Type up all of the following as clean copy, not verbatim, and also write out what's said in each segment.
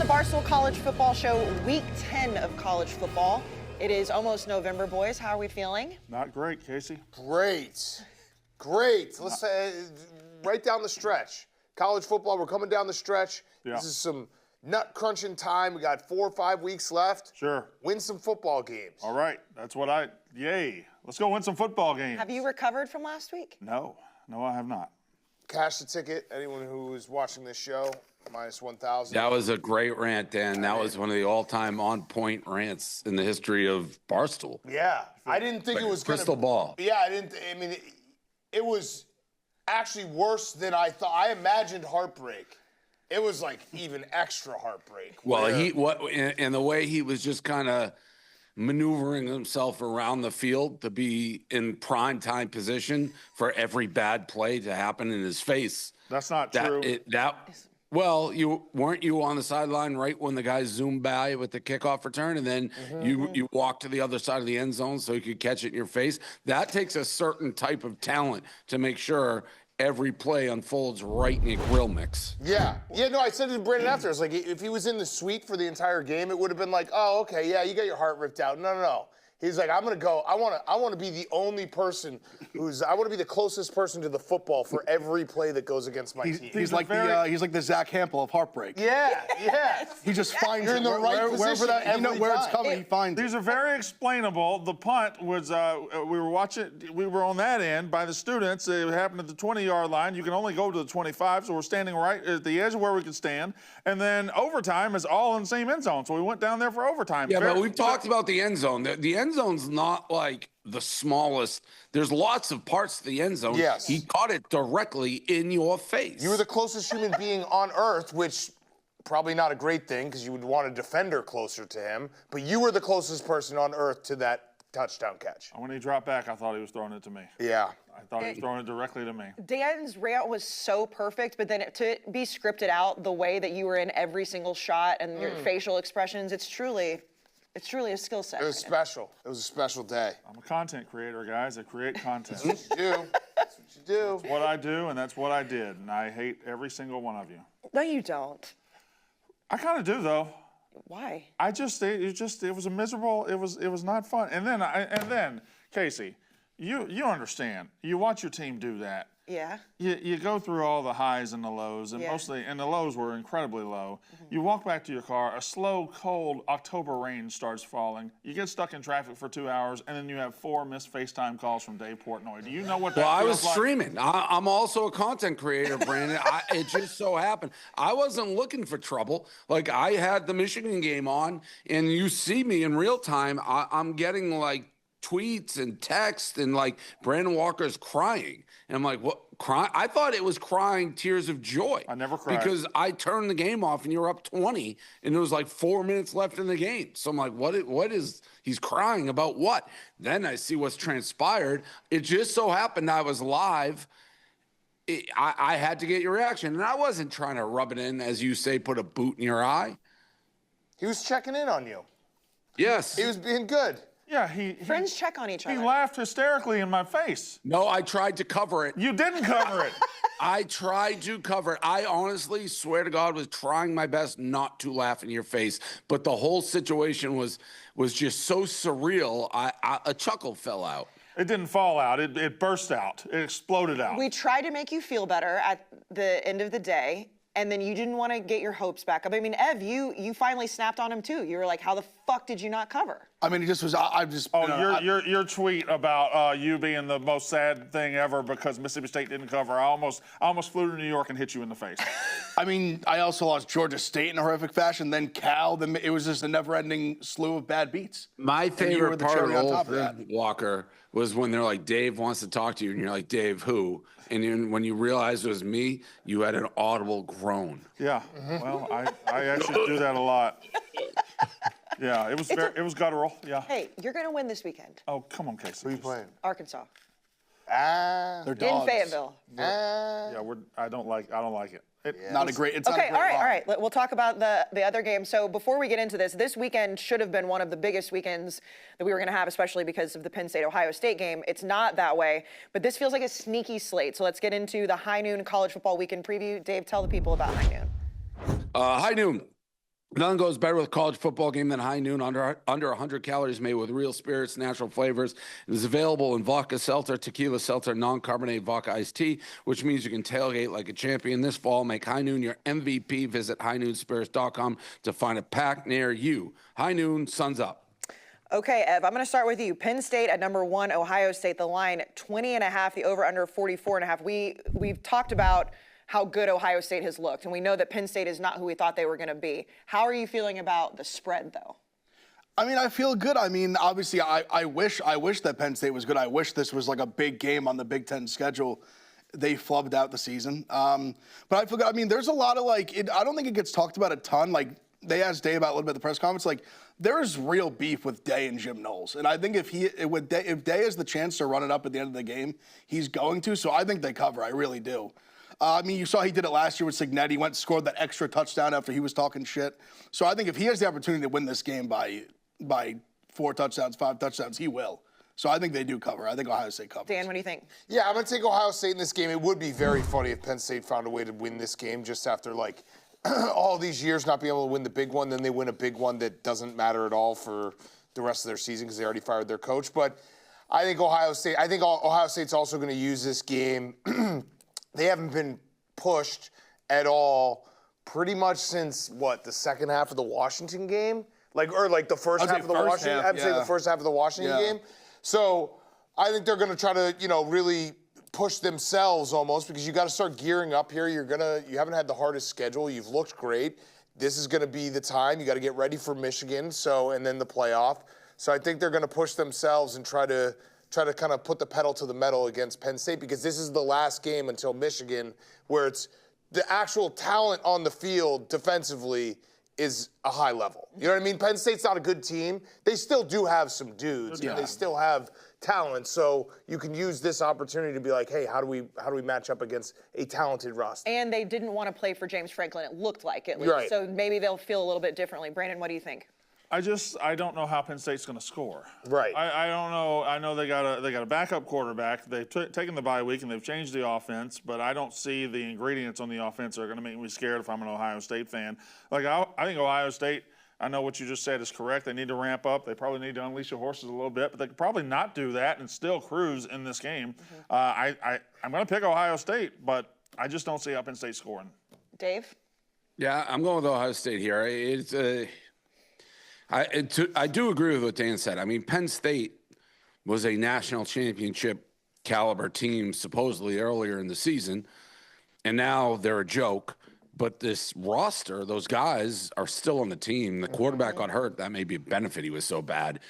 Barstool College Football Show, Week 10 of college football. It is almost November, boys. How are we feeling? Not great, Casey. Great. Let's say right down the stretch. College football, we're coming down the stretch. Yeah. This is some nut crunching time. We got 4 or 5 weeks left. Sure. Win some football games. All right. That's what yay. Let's go win some football games. Have you recovered from last week? No, I have not. Cash the ticket. Anyone who is watching this show, minus 1,000. That was a great rant, Dan. That was one of the all-time on-point rants in the history of Barstool. Yeah. I didn't think it was Crystal ball. Yeah, it was actually worse than I thought. I imagined heartbreak. It was like even extra heartbreak. Well, and the way he was just kind of maneuvering himself around the field to be in prime time position for every bad play to happen in his face. That's not true. Well, weren't you on the sideline right when the guy zoomed by with the kickoff return, and then you walked to the other side of the end zone so you could catch it in your face? That takes a certain type of talent to make sure every play unfolds right in your grill mix. Yeah. No, I said to Brandon after, I was like, if he was in the suite for the entire game, it would have been like, oh, okay, yeah, you got your heart ripped out. No. He's like, I'm gonna go. I want to be the only person I want to be the closest person to the football for every play that goes against my team. He's like the Zach Hampel of heartbreak. Yeah. He just finds You're in the right position where it's coming, he finds it. These are very explainable. The punt was, we were on that end by the students. It happened at the 20-yard line. You can only go to the 25, so we're standing right at the edge of where we could stand. And then overtime is all in the same end zone, so we went down there for overtime. Yeah, but we've talked about the end zone. The end zone's not like the smallest. There's lots of parts to the end zone. Yes. He caught it directly in your face. You were the closest human being on earth, which probably not a great thing because you would want a defender closer to him, but you were the closest person on earth to that touchdown catch. When he dropped back, I thought he was throwing it to me. Yeah. I thought he was throwing it directly to me. Dan's rant was so perfect, but then to be scripted out the way that you were in every single shot and your facial expressions, it's truly a skill set. It was special. It was a special day. I'm a content creator, guys. I create content. That's what you do. That's what you do. That's what I do, and that's what I did. And I hate every single one of you. No, you don't. I kind of do, though. Why? It was a miserable. It was not fun. And then, Casey, you understand. You watch your team do that. Yeah. You go through all the highs and the lows, and the lows were incredibly low. You walk back to your car, a slow, cold October rain starts falling. You get stuck in traffic for 2 hours, and then you have 4 missed FaceTime calls from Dave Portnoy. Do you know what that Well, I feels was like? streaming. I'm also a content creator, Brandon. It just so happened. I wasn't looking for trouble. Like, I had the Michigan game on, and you see me in real time. I'm getting, like, tweets and texts, and, like, Brandon Walker's crying. And I'm like, what? Crying? I thought it was crying tears of joy. I never cried. Because I turned the game off and you're up 20 and there was like 4 minutes left in the game. So I'm like, what is he's crying about what? Then I see what's transpired. It just so happened I was live. I had to get your reaction. And I wasn't trying to rub it in, as you say, put a boot in your eye. He was checking in on you. Yes. He was being good. Yeah, Friends check on each other. He laughed hysterically in my face. No, I tried to cover it. You didn't cover it. I tried to cover it. I honestly swear to God was trying my best not to laugh in your face, but the whole situation was just so surreal. A chuckle fell out. It didn't fall out. It burst out. It exploded out. We tried to make you feel better at the end of the day, and then you didn't want to get your hopes back up. I mean, Ev, you finally snapped on him too. You were like, how the fuck did you not cover? I mean, it just was. Your tweet about you being the most sad thing ever because Mississippi State didn't cover. I almost flew to New York and hit you in the face. I mean, I also lost Georgia State in a horrific fashion. Then Cal. Then it was just a never-ending slew of bad beats. My favorite part of the whole thing, Walker, was when they're like, Dave wants to talk to you, and you're like, Dave, who? And then when you realized it was me, you had an audible groan. Yeah. Well, I actually do that a lot. Yeah, it was guttural. Yeah. Hey, you're going to win this weekend. Oh, come on, Casey. Who are you playing? Arkansas. They're dogs. In Fayetteville. Yeah, I don't like it. It's not a great All right. We'll talk about the other game. So before we get into this weekend should have been one of the biggest weekends that we were going to have, especially because of the Penn State-Ohio State game. It's not that way, but this feels like a sneaky slate. So let's get into the High Noon College Football Weekend preview. Dave, tell the people about High Noon. High Noon. Nothing goes better with a college football game than high noon under 100 calories made with real spirits, natural flavors. It is available in vodka seltzer, tequila seltzer, non-carbonated vodka iced tea, which means you can tailgate like a champion this fall. Make High Noon your MVP. Visit highnoonspirits.com to find a pack near you. High Noon, sun's up. Okay, Ev, I'm going to start with you. Penn State at number 1, Ohio State, the line 20.5, the over-under 44.5. We've talked about how good Ohio State has looked, and we know that Penn State is not who we thought they were going to be. How are you feeling about the spread, though? I mean, I feel good. I mean, obviously, I wish that Penn State was good. I wish this was like a big game on the Big Ten schedule. They flubbed out the season. But I feel good. I mean, there's a lot of I don't think it gets talked about a ton. Like, they asked Day about a little bit at the press conference. Like, there's real beef with Day and Jim Knowles. And I think if Day has the chance to run it up at the end of the game, he's going to. So I think they cover. I really do. I mean, you saw he did it last year with Signetti. He went and scored that extra touchdown after he was talking shit. So I think if he has the opportunity to win this game by 4 touchdowns, 5 touchdowns, he will. So I think they do cover. I think Ohio State covers. Dan, what do you think? Yeah, I'm going to take Ohio State in this game. It would be very funny if Penn State found a way to win this game just after, all these years not being able to win the big one. Then they win a big one that doesn't matter at all for the rest of their season because they already fired their coach. But I think Ohio State's also going to use this game. They haven't been pushed at all pretty much since, the second half of the Washington game? The first half of the Washington? I'd say the first half of the Washington game. So I think they're going to try to, really push themselves almost because you got to start gearing up here. You haven't had the hardest schedule. You've looked great. This is going to be the time. You got to get ready for Michigan, and then the playoff. So I think they're going to push themselves and try to kind of put the pedal to the metal against Penn State because this is the last game until Michigan where it's the actual talent on the field defensively is a high level. You know what I mean? Penn State's not a good team. They still do have some dudes. Yeah. And they still have talent. So you can use this opportunity to be like, hey, how do we match up against a talented roster? And they didn't want to play for James Franklin. It looked like it. Right. So maybe they'll feel a little bit differently. Brandon, what do you think? I don't know how Penn State's going to score. Right. I don't know. I know they got a backup quarterback. They've taken the bye week and they've changed the offense, but I don't see the ingredients on the offense that are going to make me scared if I'm an Ohio State fan. I think Ohio State, I know what you just said is correct. They need to ramp up. They probably need to unleash their horses a little bit, but they could probably not do that and still cruise in this game. Mm-hmm. I'm going to pick Ohio State, but I just don't see how Penn State scoring. Dave? Yeah, I'm going with Ohio State here. I do agree with what Dan said. I mean, Penn State was a national championship caliber team supposedly earlier in the season, and now they're a joke. But this roster, those guys are still on the team. The quarterback got hurt. That may be a benefit. He was so bad.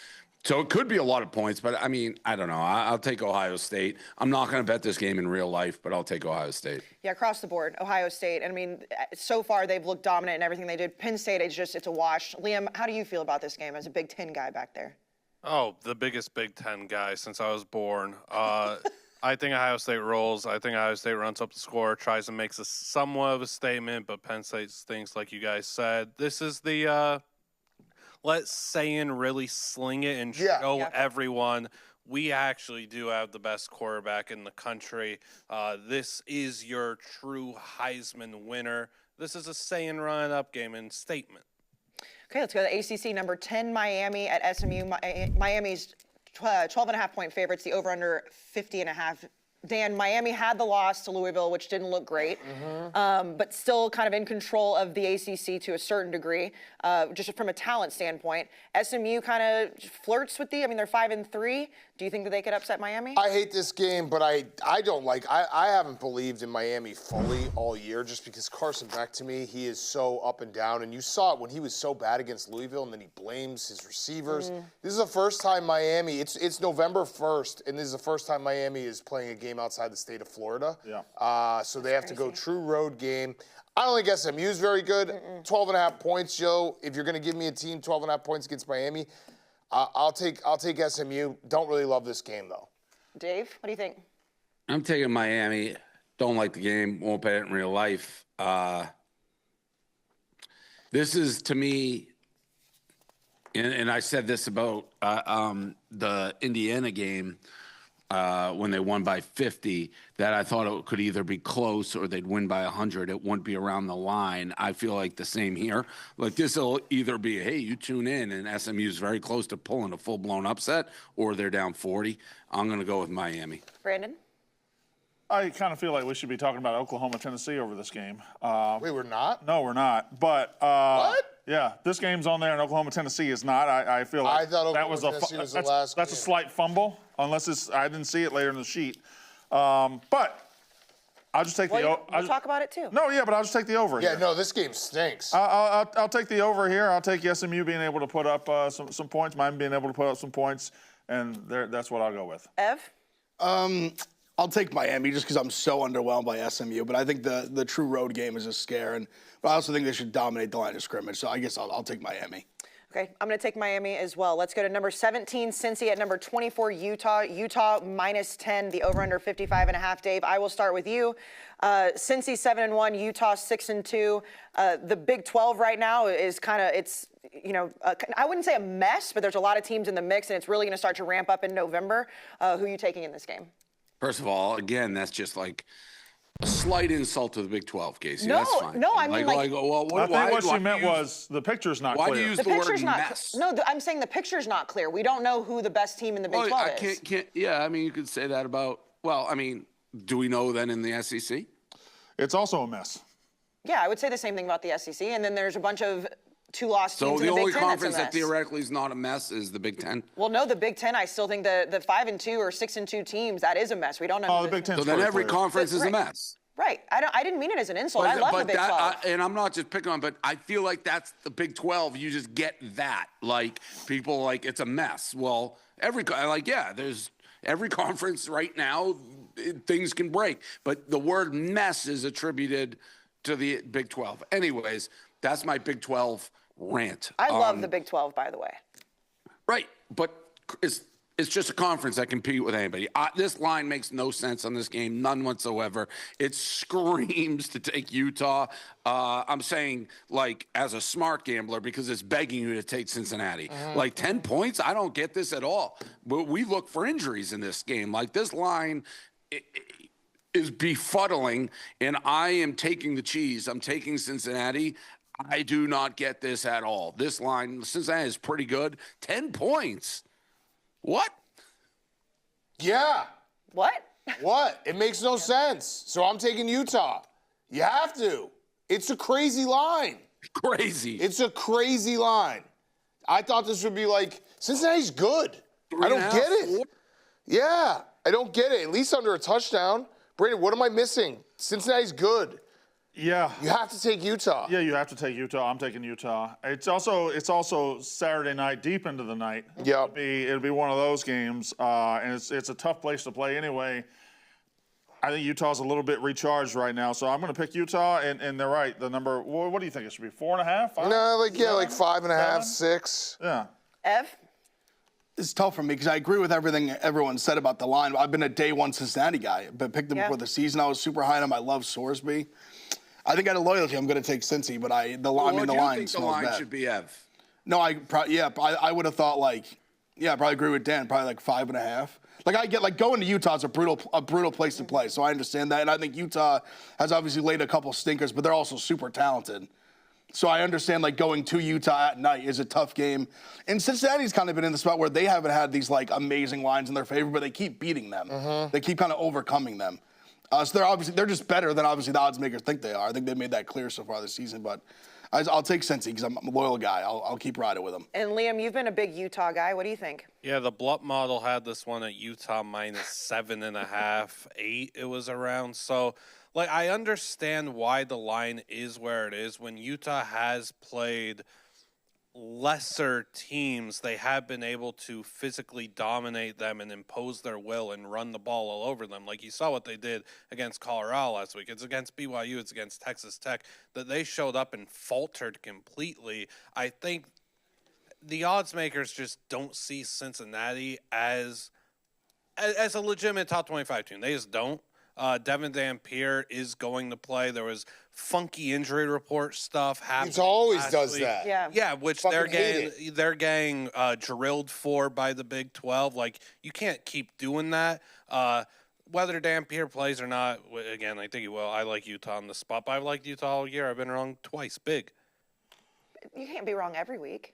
So it could be a lot of points, but I mean, I don't know. I'll take Ohio State. I'm not going to bet this game in real life, but I'll take Ohio State. Yeah, across the board, Ohio State. I mean, so far they've looked dominant in everything they did. Penn State, it's a wash. Liam, how do you feel about this game as a Big Ten guy back there? Oh, the biggest Big Ten guy since I was born. I think Ohio State rolls. I think Ohio State runs up the score, tries to make somewhat of a statement, but Penn State stinks, like you guys said. This is the let Sayin really sling it and show everyone we actually do have the best quarterback in the country. This is your true Heisman winner. This is a Sayin run-up game and statement. Okay, let's go to the ACC. Number 10, Miami at SMU. Miami's 12.5-point favorites. The over/under 50.5. Dan, Miami had the loss to Louisville, which didn't look great, but still kind of in control of the ACC to a certain degree, just from a talent standpoint. SMU kind of flirts with they're 5-3. Do you think that they could upset Miami? I hate this game, but I haven't believed in Miami fully all year just because Carson Beck, to me, he is so up and down. And you saw it when he was so bad against Louisville and then he blames his receivers. This is the first time Miami, it's November 1st, and this is the first time Miami is playing a game outside the state of Florida. Yeah. So they have to go true road game. I don't think SMU is very good. 12.5 points, Joe. If you're going to give me a team 12.5 points against Miami, I'll take SMU. Don't really love this game, though. Dave, what do you think? I'm taking Miami. Don't like the game. Won't bet it in real life. This is, to me, and I said this about the Indiana game. when they won by 50, that I thought it could either be close or they'd win by 100. It wouldn't be around the line. I feel like the same here. Like this will either be, hey, you tune in and SMU's very close to pulling a full-blown upset, or they're down 40. I'm going to go with Miami. Brandon? I kind of feel like we should be talking about Oklahoma, Tennessee over this game. Wait, we're not? No, we're not. But What? Yeah, this game's on there, and Oklahoma, Tennessee is not. I feel like I thought that Oklahoma, was Tennessee was the that's, last that's a game. slight fumble, unless I didn't see it later in the sheet. But I'll just take We'll talk about it too. No, yeah, but I'll just take the over Yeah, here. no, this game stinks. I'll take the over here. I'll take SMU being able to put up some points, Miami being able to put up some points, and that's what I'll go with. Ev? I'll take Miami just because I'm so underwhelmed by SMU. But I think the true road game is a scare, but I also think they should dominate the line of scrimmage. So I guess I'll take Miami. Okay, I'm going to take Miami as well. Let's go to number 17, Cincy, at number 24, Utah. Utah minus 10, the over-under 55.5. Dave, I will start with you. Cincy 7-1, Utah 6-2. The Big 12 right now is kind of, I wouldn't say a mess, but there's a lot of teams in the mix, and it's really going to start to ramp up in November. Who are you taking in this game? First of all, again, that's just like a slight insult to the Big 12, Casey. No, that's fine. no, I mean, well, I think what she meant was the picture's not why clear. do you use The the word picture's not mess? I'm saying the picture's not clear. We don't know who the best team in the Big 12 I is. yeah, I mean, you could say that about, well, I mean, do we know then in the SEC? It's also a mess. Yeah, I would say the same thing about the SEC. And then there's a bunch of two-loss So teams the in the only Big Ten conference that's a that mess. theoretically is not a mess is the Big Ten. Well, no, the Big Ten, I still think the 5-2 or 6-2 teams, that is a mess. We don't know. Oh, who the Big Ten's So then pretty every clear. conference is a Right. mess. Right. I didn't mean it as an insult. I love the Big 12. And I'm not just picking on, but I feel like that's the Big 12. You just get that. Like, people like, it's a mess. Well, there's every conference right now, things can break. But the word mess is attributed to the Big 12. Anyways, that's my Big 12 rant. I love the Big 12, by the way. Right, but it's just a conference that can compete with anybody. This line makes no sense on this game, none whatsoever. It screams to take Utah. I'm saying, like, as a smart gambler, because it's begging you to take Cincinnati. Like, 10 points? I don't get this at all. But we look for injuries in this game. Like, this line is befuddling, and I am taking the cheese. I'm taking Cincinnati. I do not get this at all. This line, Cincinnati is pretty good. 10 points. What? Yeah. What? What? It makes no sense. So I'm taking Utah. You have to. It's a crazy line. Crazy. It's a crazy line. I thought this would be like, Cincinnati's good. I don't 3.5, get it. 4. Yeah, I don't get it. At least under a touchdown. Brandon, what am I missing? Cincinnati's good. Yeah. You have to take Utah. Yeah, you have to take Utah. I'm taking Utah. It's also Saturday night, deep into the night. Yep. It'll be one of those games, and it's a tough place to play anyway. I think Utah's a little bit recharged right now, so I'm going to pick Utah, and they're right. The number, what do you think it should be? 4.5? 5? No, like 5.5, 7? 6. Yeah. Ev? It's tough for me because I agree with everything everyone said about the line. I've been a day one Cincinnati guy, but picked them Yeah. before the season. I was super high on them. I love Sorsby. I think out of loyalty, I'm going to take Cincy, but the What line do you think the smells line bad. should be, Ev? No, I would have thought I probably agree with Dan, probably like 5.5. Like I get going to Utah is a brutal place to play, so I understand that, and I think Utah has obviously laid a couple stinkers, but they're also super talented. So I understand going to Utah at night is a tough game, and Cincinnati's kind of been in the spot where they haven't had these amazing lines in their favor, but they keep beating them. They keep kind of overcoming them. So they're just better than obviously the odds makers think they are. I think they've made that clear so far this season, but I'll take Cincy because I'm a loyal guy. I'll keep riding with them. And Liam, you've been a big Utah guy. What do you think? Yeah, the Blup model had this one at Utah minus 7.5, 8 it was around. So, I understand why the line is where it is. When Utah has played lesser teams, they have been able to physically dominate them and impose their will and run the ball all over them. Like you saw what they did against Colorado last week. It's against BYU, it's against Texas Tech, that they showed up and faltered completely. I think the odds makers just don't see Cincinnati as a legitimate top 25 team. They just don't. Devin Dampier is going to play. There was funky injury report stuff happening. He always last does week. that. Yeah, which Fucking hate they're getting drilled for by the Big 12. Like, you can't keep doing that. Whether Dampier plays or not, again, I think he will. I like Utah on the spot, but I've liked Utah all year. I've been wrong twice. Big. You can't be wrong every week.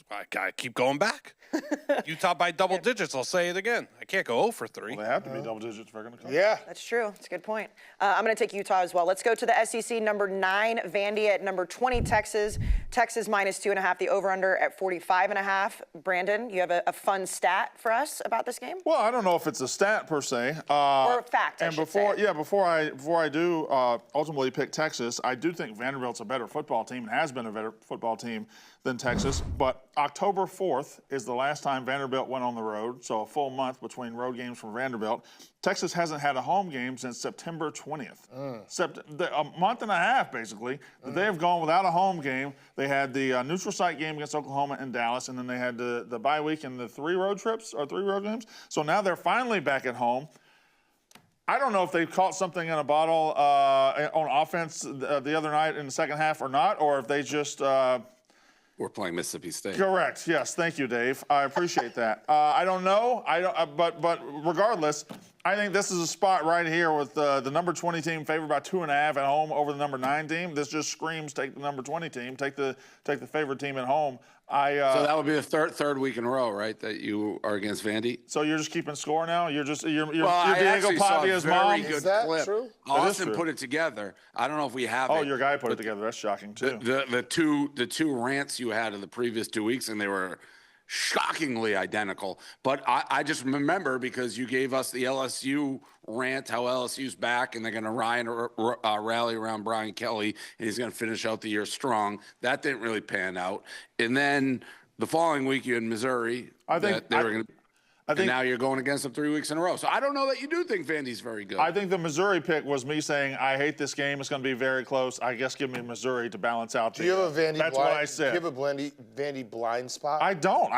I gotta keep going back. Utah by double digits. I'll say it again. I can't go 0 for 3. Well, they have to be double digits if they're going to come. Yeah. That's true. That's a good point. I'm going to take Utah as well. Let's go to the SEC. Number 9, Vandy at number 20, Texas. Texas minus 2.5. The over/under at 45.5. Brandon, you have a fun stat for us about this game? Well, I don't know if it's a stat per se. Or a fact, I And should before, say. yeah, before I do ultimately pick Texas, I do think Vanderbilt's a better football team and has been a better football team than Texas. But October 4th is the last time Vanderbilt went on the road, so a full month between road games for Vanderbilt. Texas hasn't had a home game since September 20th. A month and a half, basically, that they have gone without a home game. They had the neutral site game against Oklahoma and Dallas, and then they had the bye week and the 3 road games. So now they're finally back at home. I don't know if they caught something in a bottle on offense the other night in the second half or not, or if they just We're playing Mississippi State. correct. Yes, thank you, Dave. I appreciate that. I don't know. But regardless, I think this is a spot right here with the number 20 team favored by 2.5 at home over the number 9 team. This just screams take the number 20 team, take the favored team at home. So that would be the third week in a row, right? That you are against Vandy. So you're just keeping score now. You're Well, Diego I actually saw a Pavia's very mom. good Is that clip. true? Austin true. put it together. I don't know if we have Oh, it. your guy put it together. That's shocking too. The two rants you had in the previous 2 weeks, and they were shockingly identical. But I just remember because you gave us the LSU rant, how LSU's back, and they're going to rally around Brian Kelly, and he's going to finish out the year strong. That didn't really pan out. And then the following week, you had Missouri. I think- that they were going to. I think And now you're going against them 3 weeks in a row. So I don't know that you do think Vandy's very good. I think the Missouri pick was me saying I hate this game. It's going to be very close. I guess give me Missouri to balance out. Do you have a Vandy That's blind? what I said. Do you have a Vandy blind spot? I don't.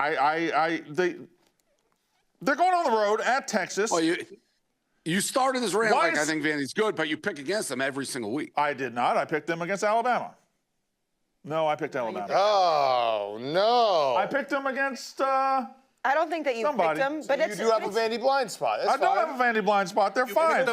They're going on the road at Texas. Well, you started this rant Why like I is- think Vandy's good, but you pick against them every single week. I did not. I picked them against Alabama. No, I picked Alabama. Oh, no. I picked them against. I don't think that you Somebody. picked them, but you it's do have a Vandy blind spot. That's I don't fine. have a Vandy blind spot. They're fine.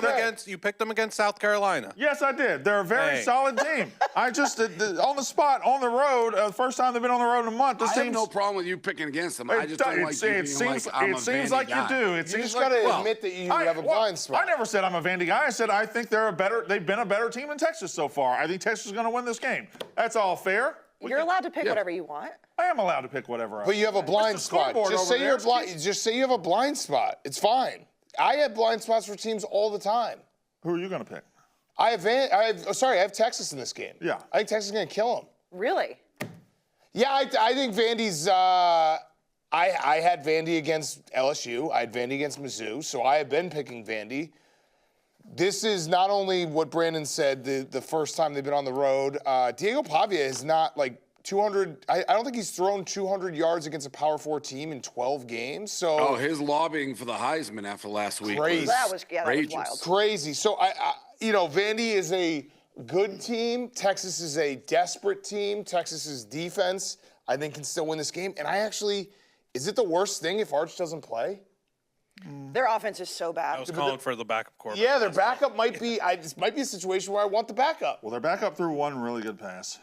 You picked them against South Carolina. Yes, I did. They're a very Hey. solid team. I just on the spot, on the road. First time they've been on the road in a month. This I have team's, no problem with you picking against them. I just don't like you being seems, like, I'm a seems Vandy like guy. you do. It You seems just like, got to well, admit that you have a blind spot. I never said I'm a Vandy guy. I said I think they've been a better team than Texas so far. I think Texas is going to win this game. That's all fair. you're allowed to pick whatever you want. I am allowed to pick whatever. But you have a blind It's the spot. scoreboard Just over say there. you're blind. Just say you have a blind spot. It's fine. I have blind spots for teams all the time. Who are you going to pick? I have Texas in this game. Yeah. I think Texas is going to kill them. Really? Yeah, I think Vandy's. I had Vandy against LSU. I had Vandy against Mizzou. So I have been picking Vandy. This is not only what Brandon said the first time they've been on the road. Diego Pavia is not like 200. I don't think he's thrown 200 yards against a Power 4 team in 12 games. So Oh, his lobbying for the Heisman after last week Crazy. was That was outrageous. wild. crazy. So Vandy is a good team. Texas is a desperate team. Texas's defense, I think, can still win this game. And is it the worst thing if Arch doesn't play? Their offense is so bad. I was calling for the backup quarterback. Yeah, their backup might be. This might be a situation where I want the backup. Well, they're back up through one really good pass.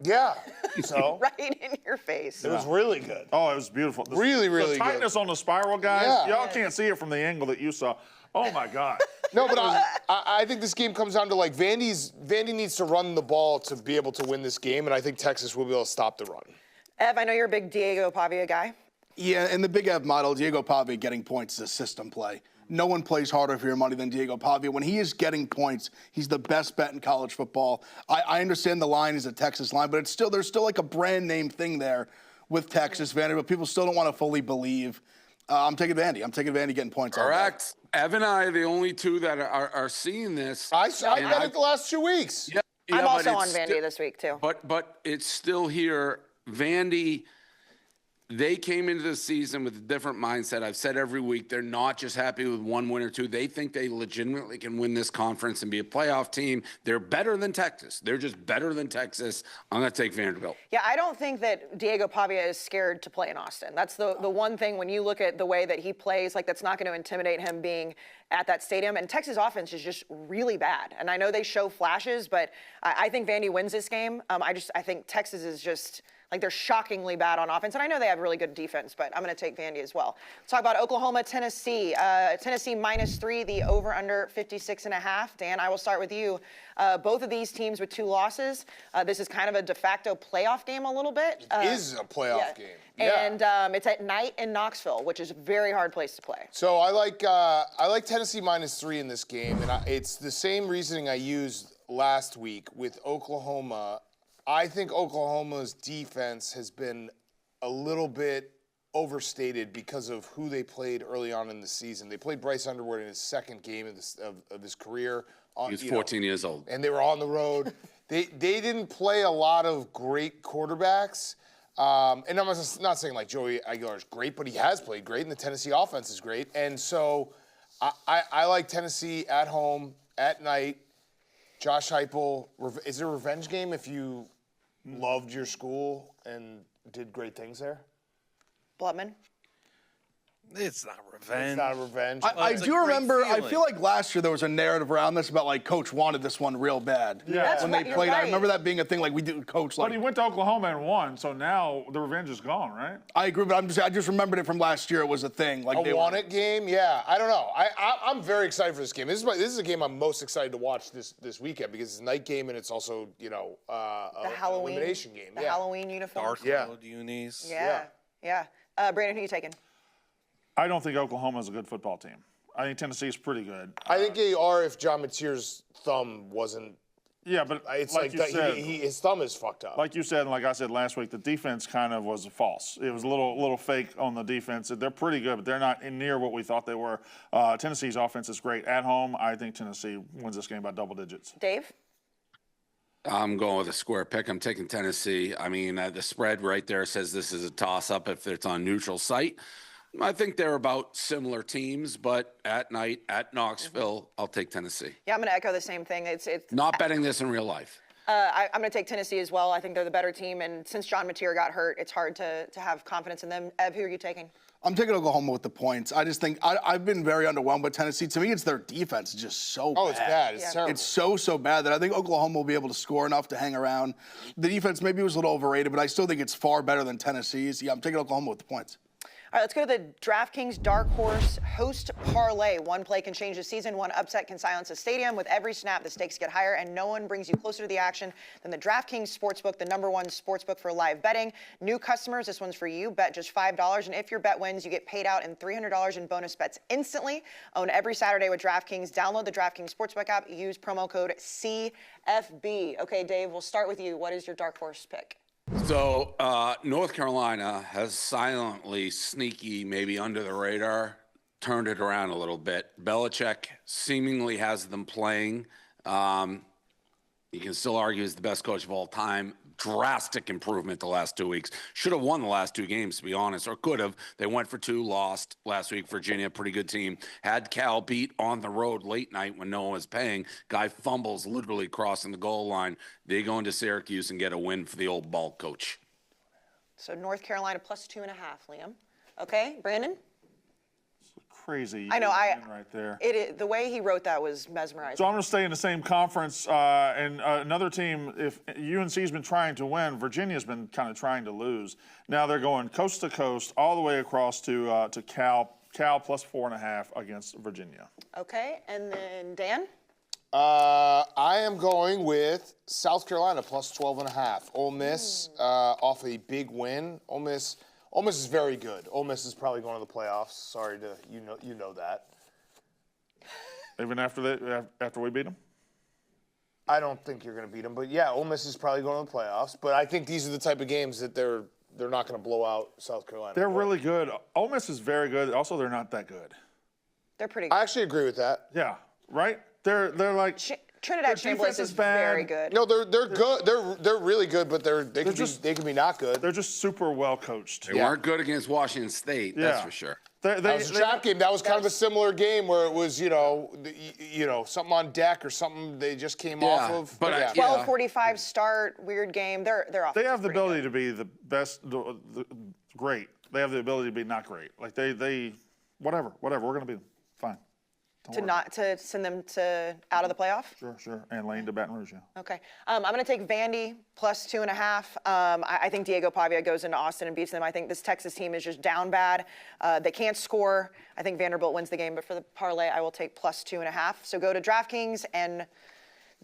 Yeah. So Right in your face. it was really good. Oh, it was beautiful. Really, really the good. tightness on the spiral, guys. Yeah. Y'all can't see it from the angle that you saw. Oh my God. No, but I think this game comes down to like Vandy needs to run the ball to be able to win this game, and I think Texas will be able to stop the run. Ev, I know you're a big Diego Pavia guy. Yeah, in the Big Ev model, Diego Pavia getting points is a system play. No one plays harder for your money than Diego Pavia. When he is getting points, he's the best bet in college football. I understand the line is a Texas line, but there's still like a brand name thing there with Texas, Vanderbilt. People still don't want to fully believe. I'm taking Vandy. I'm taking Vandy getting points. all day. Correct. Evan and I are the only two that are seeing this. I bet it the last 2 weeks. Yeah, I'm but also it's on Vandy this week, too. But it's still here. Vandy, They came into the season with a different mindset. I've said every week they're not just happy with one win or two. They think they legitimately can win this conference and be a playoff team. They're better than Texas. They're just better than Texas. I'm going to take Vanderbilt. Yeah, I don't think that Diego Pavia is scared to play in Austin. That's the one thing when you look at the way that he plays, like that's not going to intimidate him being at that stadium. And Texas offense is just really bad. And I know they show flashes, but I think Vandy wins this game. I think Texas is just like they're shockingly bad on offense. And I know they have really good defense, but I'm going to take Vandy as well. Let's talk about Oklahoma, Tennessee. Tennessee -3, the over-under 56.5. Dan, I will start with you. Both of these teams with 2 losses. This is kind of a de facto playoff game a little bit. It is a playoff game. Yeah. And it's at night in Knoxville, which is a very hard place to play. So I like Tennessee -3 in this game, and it's the same reasoning I used last week with Oklahoma. I think Oklahoma's defense has been a little bit overstated because of who they played early on in the season. They played Bryce Underwood in his second game of his career. He was 14 years old. And they were on the road. They didn't play a lot of great quarterbacks. And I'm not saying like Joey Aguilar is great, but he has played great, and the Tennessee offense is great. And so I like Tennessee at home, at night. Josh Heupel, is it a revenge game if you loved your school and did great things there? Blutman? It's not revenge. It's not a revenge. I do remember, I feel like last year there was a narrative around this about like Coach wanted this one real bad. Yeah. That's when right, they you're played, I right. remember that being a thing like we did with Coach. But Like, he went to Oklahoma and won, so now the revenge is gone, right? I agree, but I just remembered it from last year. It was a thing. Like A won-it game? Yeah, I don't know. I'm very excited for this game. This is a game I'm most excited to watch this weekend because it's a night game and it's also, The a Halloween elimination game. The Yeah. Halloween uniform. Dark Yeah. mode unis. Yeah. Brandon, who are you taking? I don't think Oklahoma is a good football team. I think Tennessee is pretty good. I think they are if John Mateer's thumb wasn't. Yeah, but It's like you said, his thumb is fucked up. like you said, and like I said last week, the defense kind of was false. It was a little fake on the defense. They're pretty good, but they're not near what we thought they were. Tennessee's offense is great at home. I think Tennessee wins this game by double digits. Dave? I'm going with a square pick. I'm taking Tennessee. I mean, the spread right there says this is a toss-up if it's on neutral site. I think they're about similar teams, but at night, at Knoxville, I'll take Tennessee. Yeah, I'm going to echo the same thing. It's Not betting this in real life. I'm going to take Tennessee as well. I think they're the better team, and since John Mateer got hurt, it's hard to have confidence in them. Ev, who are you taking? I'm taking Oklahoma with the points. I just think I've been very underwhelmed with Tennessee. To me, it's their defense is just so bad. Oh, it's bad. It's terrible. It's so bad that I think Oklahoma will be able to score enough to hang around. The defense maybe was a little overrated, but I still think it's far better than Tennessee's. Yeah, I'm taking Oklahoma with the points. All right, let's go to the DraftKings Dark Horse Host Parlay. One play can change the season. One upset can silence a stadium. With every snap, the stakes get higher, and no one brings you closer to the action than the DraftKings Sportsbook, the #1 sportsbook for live betting. New customers, this one's for you. Bet just $5, and if your bet wins, you get paid out in $300 in bonus bets instantly. Own every Saturday with DraftKings. Download the DraftKings Sportsbook app. Use promo code CFB. Okay, Dave, we'll start with you. What is your Dark Horse pick? So North Carolina has silently, sneaky, maybe under the radar, turned it around a little bit. Belichick seemingly has them playing. You can still argue he's the best coach of all time. Drastic improvement the last 2 weeks. Should have won the last 2 games, to be honest, or could have. They went for 2, lost last week. Virginia, pretty good team. Had Cal beat on the road late night when no one was paying. Guy fumbles literally crossing the goal line. They go into Syracuse and get a win for the old ball coach. So North Carolina plus 2.5, Liam. Okay, Brandon? Crazy. I know, right there. The way he wrote that was mesmerizing. So I'm going to stay in the same conference. And another team, if UNC's been trying to win, Virginia's been kind of trying to lose. Now they're going coast to coast all the way across to Cal plus 4.5 against Virginia. Okay, and then Dan? I am going with South Carolina plus 12.5. Ole Miss off a big win. Ole Miss is very good. Ole Miss is probably going to the playoffs. Sorry to you know that. Even after we beat them? I don't think you're going to beat them, but yeah, Ole Miss is probably going to the playoffs. But I think these are the type of games that they're not going to blow out South Carolina. They're really good. Ole Miss is very good. Also, they're not that good. They're pretty good. I actually agree with that. Yeah, right? They're like Trinidad Their Chambliss defense is is bad. very good. No, they're good. They're really good, but they can be not good. They're just super well coached. They weren't good against Washington State, that's for sure. That was a trap game. That was kind of a similar game where it was, something on deck or something they just came off of. But 12:45 start, weird game. They're off. They have the ability to be the best, great. They have the ability to be not great. Like they whatever. We're gonna be fine. To send them out of the playoff. Sure. And Lane to Baton Rouge. Yeah. Okay. I'm going to take Vandy plus 2.5. I think Diego Pavia goes into Austin and beats them. I think this Texas team is just down bad. They can't score. I think Vanderbilt wins the game, but for the parlay, I will take plus 2.5. So go to DraftKings and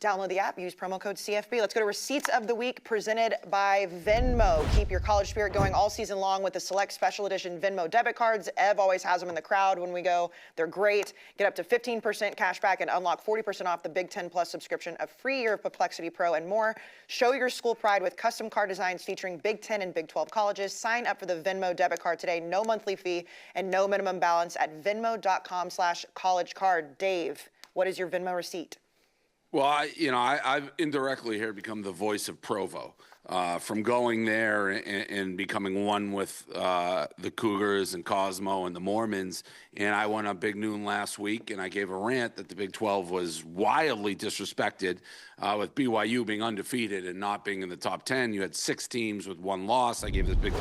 download the app. Use promo code CFB. Let's go to Receipts of the Week presented by Venmo. Keep your college spirit going all season long with the select special edition Venmo debit cards. Ev always has them in the crowd when we go. They're great. Get up to 15% cash back and unlock 40% off the Big Ten Plus subscription, a free year of Perplexity Pro, and more. Show your school pride with custom card designs featuring Big 10 and Big 12 colleges. Sign up for the Venmo debit card today. No monthly fee and no minimum balance at venmo.com/collegecard. Dave, what is your Venmo receipt? Well, I've indirectly here become the voice of Provo. From going there and becoming one with the Cougars and Cosmo and the Mormons. And I went on Big Noon last week, and I gave a rant that the Big 12 was wildly disrespected with BYU being undefeated and not being in the top 10. You had 6 teams with 1 loss. I gave this big...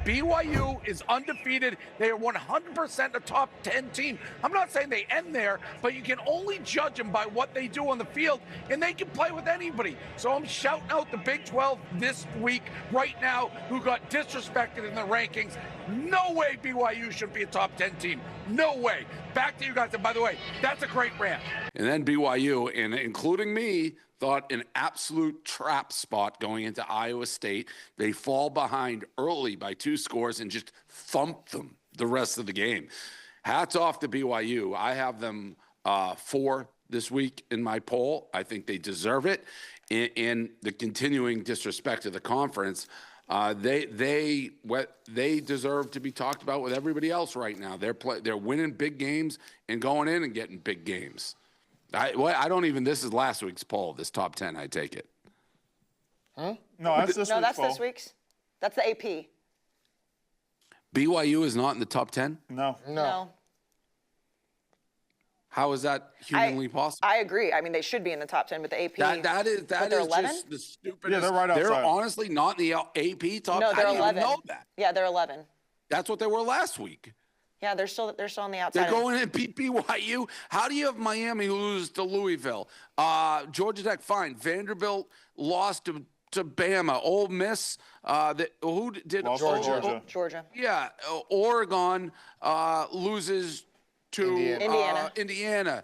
BYU is undefeated. They are 100% a top 10 team. I'm not saying they end there, but you can only judge them by what they do on the field, and they can play with anybody. So I'm shouting out the Big 12 this week, right now, who got disrespected in the rankings. No way BYU should be a top 10 team. No way. Back to you guys. And by the way, that's a great rant. And then BYU, and including me, thought an absolute trap spot going into Iowa State. They fall behind early by 2 scores and just thump them the rest of the game. Hats off to BYU. I have them 4 this week in my poll. I think they deserve it. In the continuing disrespect to the conference, they deserve to be talked about with everybody else right now. They're winning big games and going in and getting big games. I don't even. This is last week's poll. This top 10, I take it. Huh? No, that's this week's that's poll. this week's. That's the AP. BYU is not in the top 10? No. How is that humanly possible? I agree. I mean, they should be in the top 10, but the AP. That is just the stupidest. Yeah, they're right outside. They're honestly not in the AP top 10. No, they're 11. I didn't even know that. Yeah, they're 11. That's what they were last week. Yeah, they're still on the outside. They're going and beat BYU. How do you have Miami lose to Louisville? Georgia Tech, fine. Vanderbilt lost to Bama. Ole Miss, who did? Georgia. Yeah, Oregon loses to Indiana.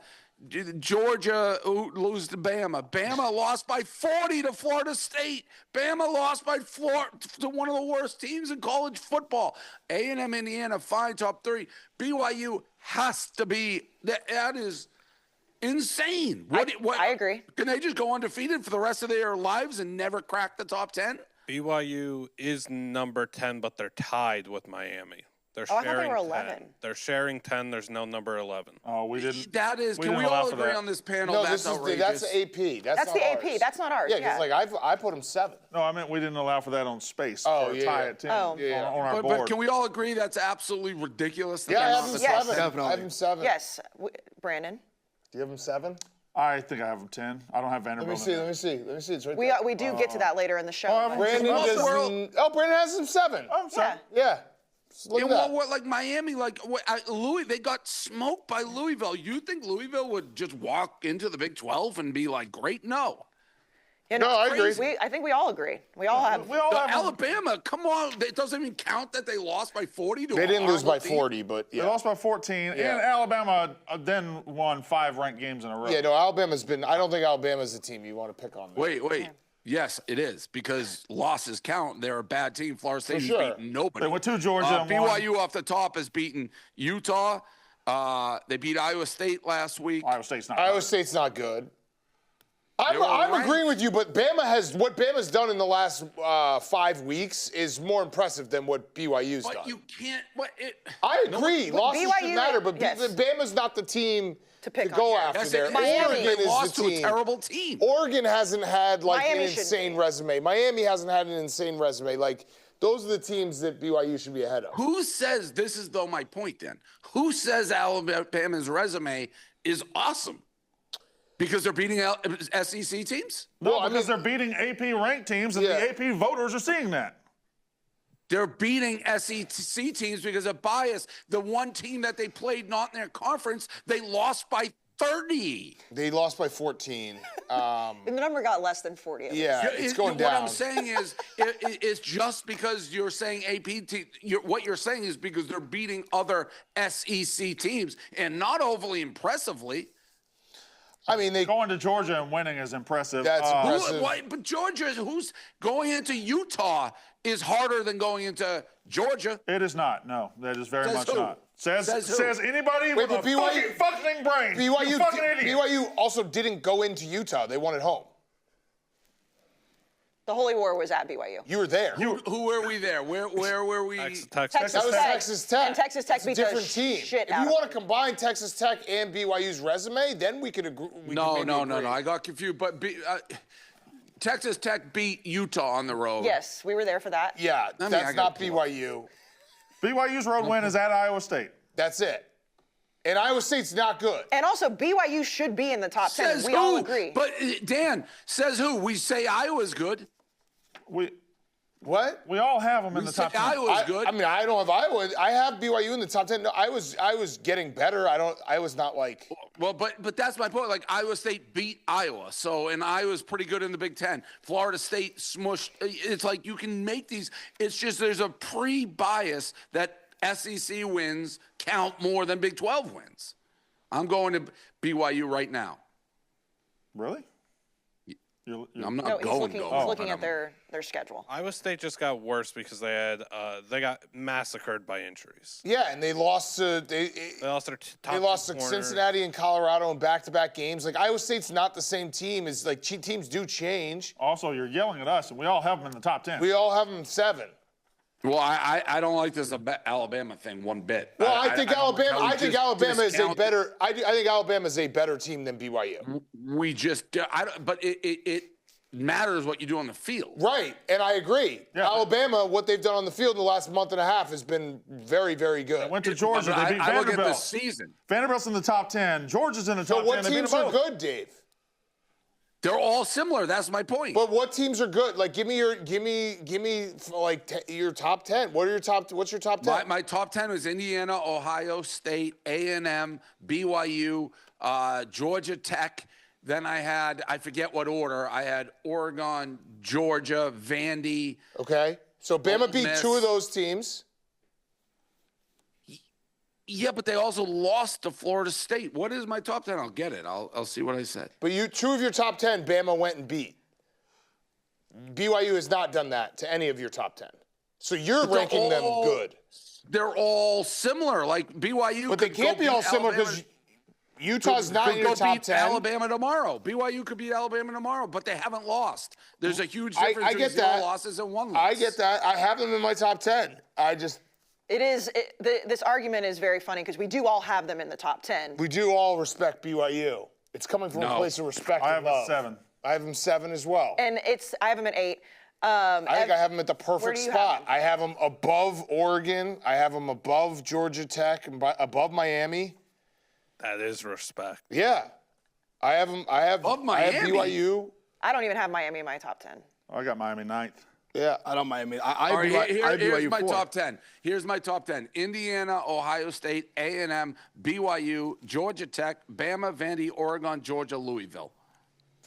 Georgia loses to Bama. Bama lost by 40 to Florida State. Bama lost by 4 to one of the worst teams in college football. A&M, Indiana, fine, top 3. BYU has to be. That is insane. I agree. Can they just go undefeated for the rest of their lives and never crack the top 10? BYU is number 10, but they're tied with Miami. They're I thought they sharing were 10. 11. They're sharing 10. There's no number 11. Oh, we didn't. That is. We Can we didn't allow all for agree that. on this panel? No, that's outrageous. that's AP. That's the not AP. ours. That's not ours. Yeah, because I put them 7. No, I meant we didn't allow for that on space. Oh, for a yeah, tie yeah. at 10 Oh. on our But board. can we all agree that's absolutely ridiculous? That Yeah, I they're have not them the top 7. Definitely. I have them 7. Yes, Brandon. Do you have them 7? I think I have them 10. I don't have Let Vanderbilt. me see. It's right there. We do get to that later in the show. but- Brandon doesn't. Oh, Brandon has them 7. I'm sorry. Yeah. Look at And that. what, like Miami, Louis, they got smoked by Louisville. You think Louisville would just walk into the Big 12 and be like, great? No. Yeah, No, I agree. I think we all agree. We all have. We all have them. Alabama, come on. It doesn't even count that they lost by 40 to They a didn't lose by horrible team. 40, but They yeah. lost by 14, Yeah. and Alabama then won 5 ranked games in a row. Yeah, no, Alabama's been. I don't think Alabama's the team you want to pick on. There. Wait. Yes, it is, because losses count. They're a bad team. Florida State has sure. beaten nobody. They went to Georgia and won. BYU off the top has beaten Utah. They beat Iowa State last week. Iowa State's not. Iowa good. State's not good. I'm agreeing with you, but what Bama's done in the last 5 weeks is more impressive than what BYU's done. But you can't. I agree. Losses should BYU matter, but yes. Bama's not the team to pick go on. after Yes, there. Miami. Oregon They is lost the to team. a terrible team. Oregon hasn't had like Miami an should insane be. resume. Miami hasn't had an insane resume. Like those are the teams that BYU should be ahead of. Who says this is though my point then? Who says Alabama's resume is awesome? Because they're beating SEC teams? No, Well, because they're beating AP ranked teams, and the AP voters are seeing that. They're beating SEC teams because of bias. The one team that they played not in their conference, they lost by 30. They lost by 14. And the number got less than 40. Yeah, it's going down. What I'm saying is, it's just because you're saying AP team. What you're saying is because they're beating other SEC teams and not overly impressively. I mean, Going to Georgia and winning is impressive. That's impressive. But Georgia, who's going into Utah, is harder than going into Georgia. It is not. No, that is very Says much who? not. Says who? anybody Wait, with a but BYU fucking brain. You fucking idiot. BYU also didn't go into Utah. They won at home. The Holy War was at BYU. You were there. Who were we there? Where were we? Texas. That was Texas Tech. And Texas Tech It's beat a the different team. shit If out you of want to combine Texas Tech and BYU's resume, then we could agree. No. I got confused. But Texas Tech beat Utah on the road. Yes, we were there for that. Yeah, I that's got not pulled. BYU. BYU's road win is at Iowa State. That's it. And Iowa State's not good. And also, BYU should be in the top 10. Says We who? all agree. But Dan says who? We say Iowa's good. What? We all have them in We the say top 10. Iowa's good. I mean, I don't have Iowa. I have BYU in the top 10. No, I was getting better. I was not like. Well, but that's my point. Like Iowa State beat Iowa, and Iowa's pretty good in the Big Ten. Florida State smushed. It's like you can make these. It's just there's a pre-bias that SEC wins count more than Big 12 wins. I'm going to BYU right now. Really? I'm not No, he's going. looking at their schedule. Iowa State just got worse because they got massacred by injuries. Yeah, and they lost to They lost their top They lost two to corners. Cincinnati and Colorado in back-to-back games. Like Iowa State's not the same team. It's like teams do change. Also, you're yelling at us, and we all have them in the top 10. We all have them 7. Well, I don't like this Alabama thing one bit. Well, I think Alabama. I think Alabama is a discount- better. I think Alabama is a better team than BYU. We just. But it matters what you do on the field. Right, and I agree. Yeah. Alabama, what they've done on the field in the last month and a half has been very, very good. Went to Georgia. But They beat I look at Vanderbilt. the season. Vanderbilt's in the top 10. Georgia's in the top So 10. what They beat teams them are both. good, Dave? They're all similar. That's my point. But what teams are good? Like, give me your top 10. What's your top 10? My top 10 was Indiana, Ohio State, A&M, BYU, Georgia Tech. Then I forget what order. I had Oregon, Georgia, Vandy. Okay, so Bama beat Miss. 2 of those teams. Yeah, but they also lost to Florida State. What is my top 10? I'll get it. I'll see what I said. But 2 of your top 10, Bama went and beat. BYU has not done that to any of your top 10. So you're They're ranking them all- good. They're all similar. Like BYU. But they could can't go be all beat similar Alabama- because Utah's not could in your go top beat 10. Alabama tomorrow. BYU could beat Alabama tomorrow, but they haven't lost. There's a huge I difference get between 0 that. losses and 1 loss. I get that. I have them in my top 10. This argument is very funny because we do all have them in the top 10. We do all respect BYU. It's coming from a No. place of respect I and have a love. 7. I have them 7 as well. And I have them at 8. I think I have them at the perfect do you have spot. them? I have them above Oregon. I have them above Georgia Tech and above Miami. That is respect. Yeah. I have them. I have Above I have Miami? BYU. I don't even have Miami in my top 10. I got Miami 9th. Yeah. I don't mind me. I All right, here's BYU my 4. top 10. Here's my top 10. Indiana, Ohio State, A&M, BYU, Georgia Tech, Bama, Vandy, Oregon, Georgia, Louisville.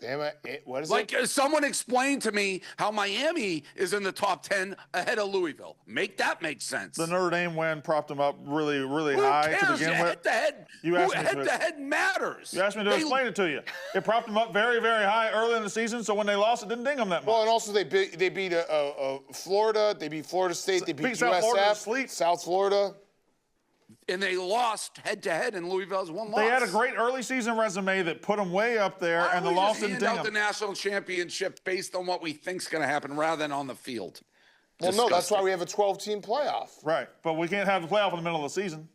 Damn it. What is Like, it? someone explain to me how Miami is in the top 10 ahead of Louisville. Make that make sense. The Notre Dame win propped them up really, really Who high cares? to begin with. Head-to-head. You asked me to- Head-to-head matters. You asked me to explain it to you. It propped them up very, very high early in the season, so when they lost, it didn't ding them that much. Well, and also they beat Florida. They beat Florida State. They beat Beat South Florida to USF. sleep. South Florida. and they lost head-to-head, and Louisville's one loss. They had a great early season resume that put them way up there, Why and the don't we loss just didn't hand ding out the them. national championship based on what we think's going to happen rather than on the field? Well, no, that's Disgusting. why we have a 12-team playoff. Right, but we can't have the playoff in the middle of the season.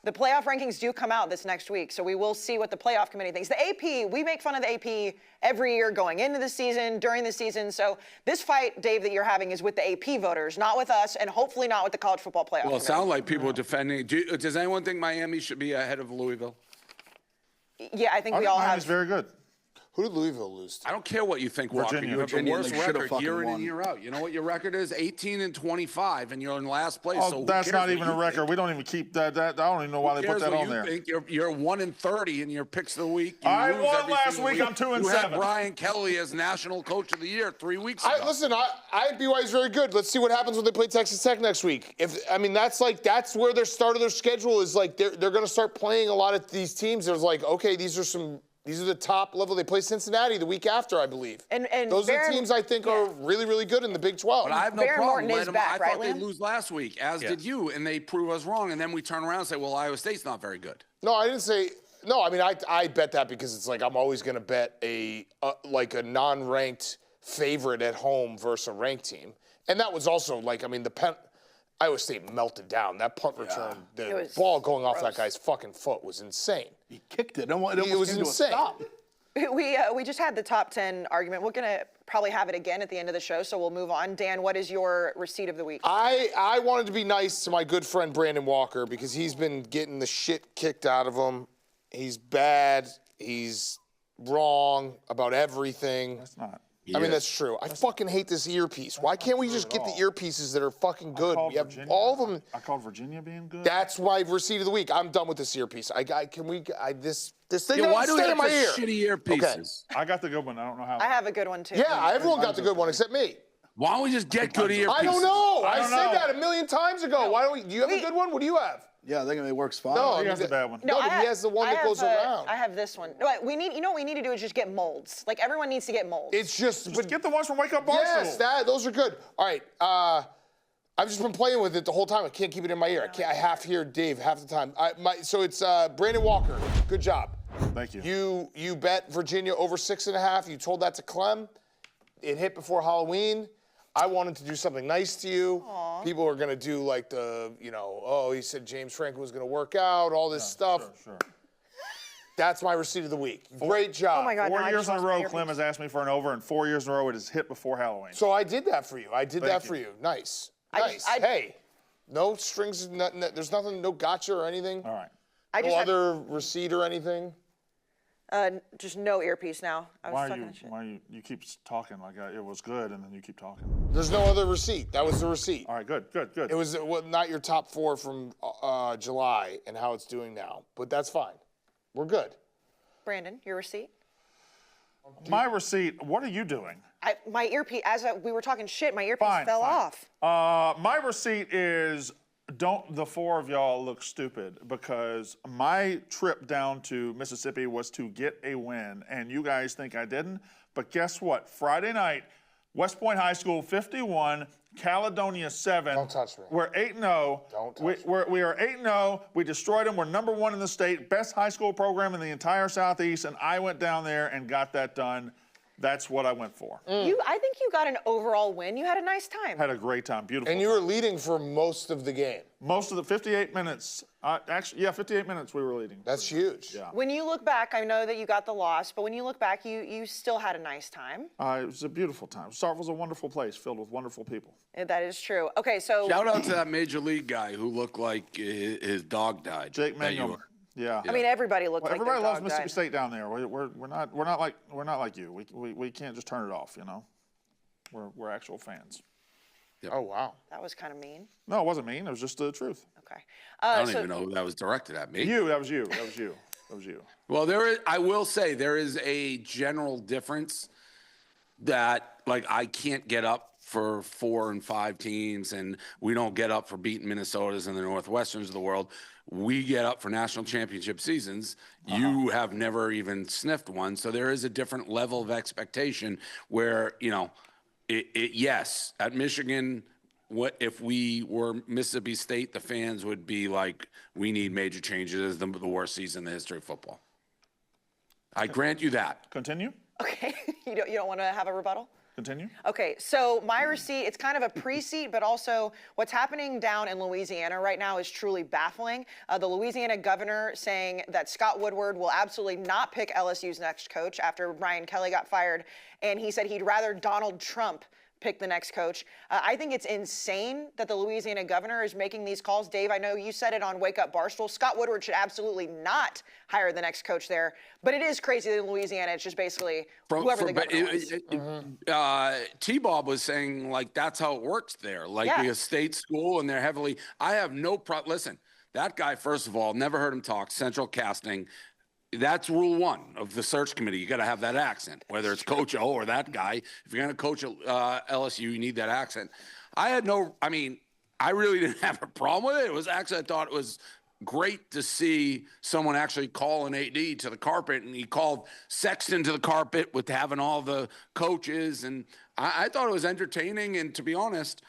The playoff rankings do come out this next week, so we will see what the playoff committee thinks. The AP, we make fun of the AP every year going into the season, during the season. So this fight, Dave, that you're having is with the AP voters, not with us, and hopefully not with the college football playoff Well, it committee. sounds like people are defending. Does anyone think Miami should be ahead of Louisville? Yeah, I think I we think all Miami's have. very good. Who did Louisville lose to? I don't care what you think, Walker. Virginia. You have the Virginia, worst they should've record fucking year in won. and year out. You know what your record is? 18-25, and you're in last place. Oh, so who that's cares not what even you a record. think? We don't even keep that. I don't even know why they put Cares that what on you there. think? You're 1-30 in your picks of the week. You I lose won every last single week. I'm 2-7. You had Brian Kelly as National Coach of the Year 3 weeks ago. Listen, I BYU's very good. Let's see what happens when they play Texas Tech next week. That's where their start of their schedule is. Like they're going to start playing a lot of these teams. There's like, okay, these are the top level. They play Cincinnati the week after, I believe. And those are the teams I think are really, really good in the Big 12. But I have no Baron problem. Morton is letting them- back, I right, thought Liam? they'd lose last week, as did you, and they prove us wrong. And then we turn around and say, well, Iowa State's not very good. No, I didn't say. No, I mean I bet that because it's like I'm always going to bet a non-ranked favorite at home versus a ranked team, and that was also like the Iowa State melted down. That punt return, the ball going off that guy's fucking foot was insane. He kicked it. It almost It was came to a insane. stop. We just had the top 10 argument. We're going to probably have it again at the end of the show, so we'll move on. Dan, what is your receipt of the week? I wanted to be nice to my good friend Brandon Walker because he's been getting the shit kicked out of him. He's bad. He's wrong about everything. That's not. I mean, that's true. I fucking hate this earpiece. Why can't we just get the earpieces that are fucking good? We have all of them. I called Virginia being good. That's my receipt of the week. I'm done with this earpiece. This thing Yeah, why doesn't do we stay have in my ear. such shitty earpieces? I got the good one. I don't know how. I have a good one, too. Yeah, everyone got the good one except me. Why don't we just get good earpieces? I don't know. I don't said know. that a million times ago. Why don't we? Do you have a good one? What do you have? Yeah, I think it works fine. No, He has the bad one. No, but he has the one that goes around. I have this one. No, what we need to do is just get molds. Like, everyone needs to get molds. It's just. Just get the ones from Wake Up Barstool. Yes, those are good. All right. I've just been playing with it the whole time. I can't keep it in my ear. I half hear Dave half the time. So it's Brandon Walker. Good job. Thank you. You bet Virginia over 6.5. You told that to Clem. It hit before Halloween. I wanted to do something nice to you. Aww. People are going to do like he said James Franklin was going to work out, all this stuff. Sure. That's my receipt of the week. Great job. Oh, my God. 4 no, I years just in a lost my row, earpiece. Clem has asked me for an over, and 4 years in a row it has hit before Halloween. So I did that for you. I did that Thank for you. you. Nice. I- Hey, no strings, there's nothing, no gotcha or anything. All right. I No just have, other receipt or anything. just no earpiece now. I was Why talking shit. you keep talking like it was good, and then you keep talking. There's no other receipt. That was the receipt. All right, good. It was not your top 4 from July and how it's doing now, but that's fine. We're good. Brandon, your receipt? My receipt. What are you doing? My earpiece, we were talking shit, my earpiece Fine, fell fine. off. My receipt is don't the 4 of y'all look stupid, because my trip down to Mississippi was to get a win, and you guys think I didn't. But guess what? Friday night, West Point High School 51, Caledonia 7. Don't touch me. We're 8-0. Don't touch me. We are 8-0. We destroyed them. We're number 1 in the state, best high school program in the entire Southeast, and I went down there and got that done. That's what I went for. I think you got an overall win. You had a nice time. Had a great time. Beautiful. And you were leading for most of the game. Most of the 58 minutes. 58 minutes we were leading. That's huge. Yeah. When you look back, I know that you got the loss, but when you look back, you still had a nice time. It was a beautiful time. Sark was a wonderful place filled with wonderful people. That is true. Okay, so Shout out to that major league guy who looked like his dog died. Jake that you Mangum. were. Yeah. I mean, everybody looked Well, like everybody their loves dog Mississippi died. State down there. We're not like you. We can't just turn it off. You know, we're actual fans. Oh, wow. That was kind of mean. No, it wasn't mean. It was just the truth. Okay. I don't even know who that was directed at. Me? That was you. Well, I will say there is a general difference that, like, I can't get up for 4 and 5 teams, and we don't get up for beating Minnesotas and the Northwesterns of the world. We get up for national championship seasons. You have never even sniffed one. So there is a different level of expectation where, yes, at Michigan, what if we were Mississippi State, the fans would be like, we need major changes. This is the worst season in the history of football. I grant you that. Continue. Okay, you don't want to have a rebuttal? Continue. Okay, so my receipt, it's kind of a pre-seat, but also what's happening down in Louisiana right now is truly baffling. The Louisiana governor saying that Scott Woodward will absolutely not pick LSU's next coach after Brian Kelly got fired, and he said he'd rather Donald Trump pick the next coach. I think it's insane that the Louisiana governor is making these calls. Dave, I know you said it on Wake Up Barstool. Scott Woodward should absolutely not hire the next coach there. But it is crazy that in Louisiana, it's just basically whoever the governor wants. T-Bob was saying, like, that's how it works there. Like, a state school, and they're heavily – I have no problem – listen, that guy, first of all, never heard him talk, central casting – that's rule one of the search committee. You got to have that accent, whether it's Coach O or that guy. If you're going to coach LSU, you need that accent. I really didn't have a problem with it. It was actually, I thought it was great to see someone actually call an AD to the carpet, and he called Sexton to the carpet with having all the coaches. And I thought it was entertaining. And to be honest,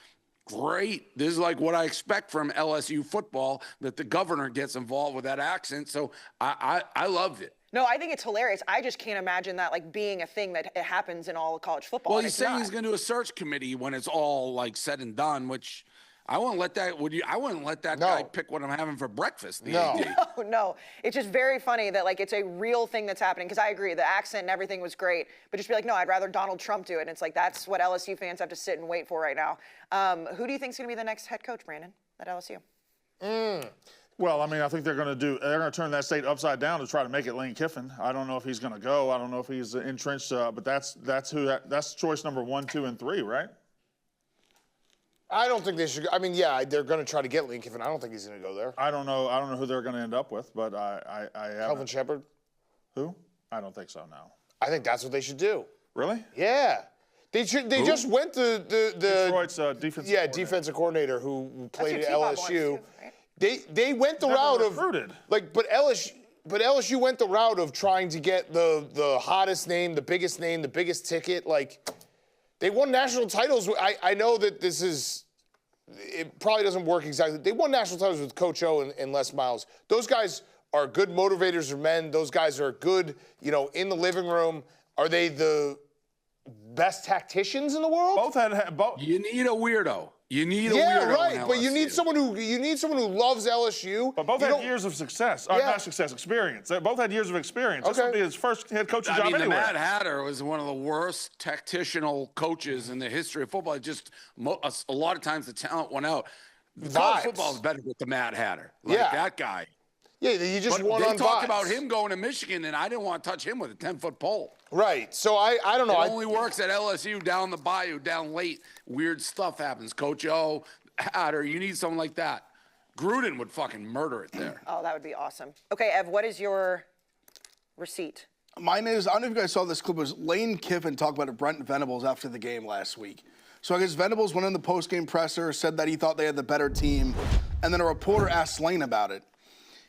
great. This is like what I expect from LSU football, that the governor gets involved with that accent. So I loved it. No, I think it's hilarious. I just can't imagine that like being a thing that it happens in all of college football. Well, he's saying he's going to do a search committee when it's all like said and done, which I wouldn't let that. I wouldn't let that guy pick what I'm having for breakfast. No. It's just very funny that like it's a real thing that's happening. Because I agree, the accent and everything was great, but just be like, no, I'd rather Donald Trump do it. And it's like that's what LSU fans have to sit and wait for right now. Who do you think is going to be the next head coach, Brandon, at LSU? Well, I mean, I think they're going to turn that state upside down to try to make it Lane Kiffin. I don't know if he's going to go. I don't know if he's entrenched, but that's choice number 1, 2, and 3, right? I don't think they should. I mean, yeah, they're going to try to get Lane Kiffin. I don't think he's going to go there. I don't know who they're going to end up with, but I Kelvin Shepard. Who? I don't think so. No. I think that's what they should do. Really? Yeah. They just went to the Detroit's defensive coordinator. defensive coordinator who played at LSU. Too, right? They went the route of recruited. but LSU went the route of trying to get the hottest name, the biggest ticket. Like, they won national titles. I know that it probably doesn't work exactly. They won national titles with Coach O and Les Miles. Those guys are good motivators of men. Those guys are good, in the living room. Are they the best tacticians in the world? Both. You need a weirdo. You need a weirdo. Yeah, right. But you need someone who loves LSU. But both had years of success. Not success, experience. They both had years of experience. Okay. This would be his first head coaching job anywhere. The Mad Hatter was one of the worst tactitional coaches in the history of football. Just a lot of times the talent went out. College football is better with the Mad Hatter. That guy. Yeah, you just won They on talked vibes. about him going to Michigan, and I didn't want to touch him with a 10-foot pole. Right. So I don't know. It only works at LSU, down the bayou, down late. Weird stuff happens. Coach O, Hatter, you need someone like that. Gruden would fucking murder it there. Oh, that would be awesome. Okay, Ev, what is your receipt? Mine is, I don't know if you guys saw this clip, it was Lane Kiffin talked about Brent Venables after the game last week. So I guess Venables went in the post-game presser, said that he thought they had the better team, and then a reporter asked Lane about it.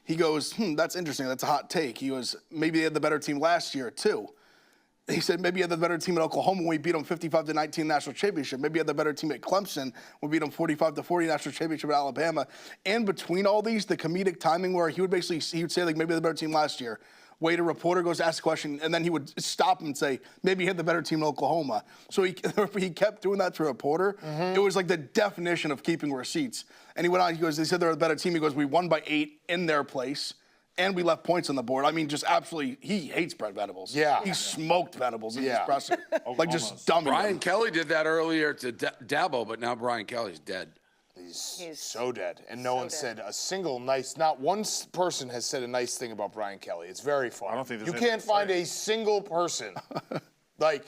He goes, that's interesting. That's a hot take. He goes, maybe they had the better team last year, too. He said, maybe you had the better team at Oklahoma when we beat them 55-19 national championship. Maybe you had the better team at Clemson when we beat them 45-40 national championship at Alabama. And between all these, the comedic timing where he would say, like, maybe they had the better team last year. Wait, a reporter goes to ask a question, and then he would stop him and say, maybe you had the better team in Oklahoma. So he kept doing that to a reporter. Mm-hmm. It was like the definition of keeping receipts. And he went on, he goes, they said they're the better team. He goes, we won by 8 in their place, and we left points on the board. I mean, just absolutely, he hates Brent Venables. Yeah. He smoked Venables in his presser. Like, just dumbing Brian him. Kelly did that earlier to Dabo, but now Brian Kelly's dead. He's so dead. And no one said a single not one person has said a nice thing about Brian Kelly. It's very funny. I don't think you can't find a single person. like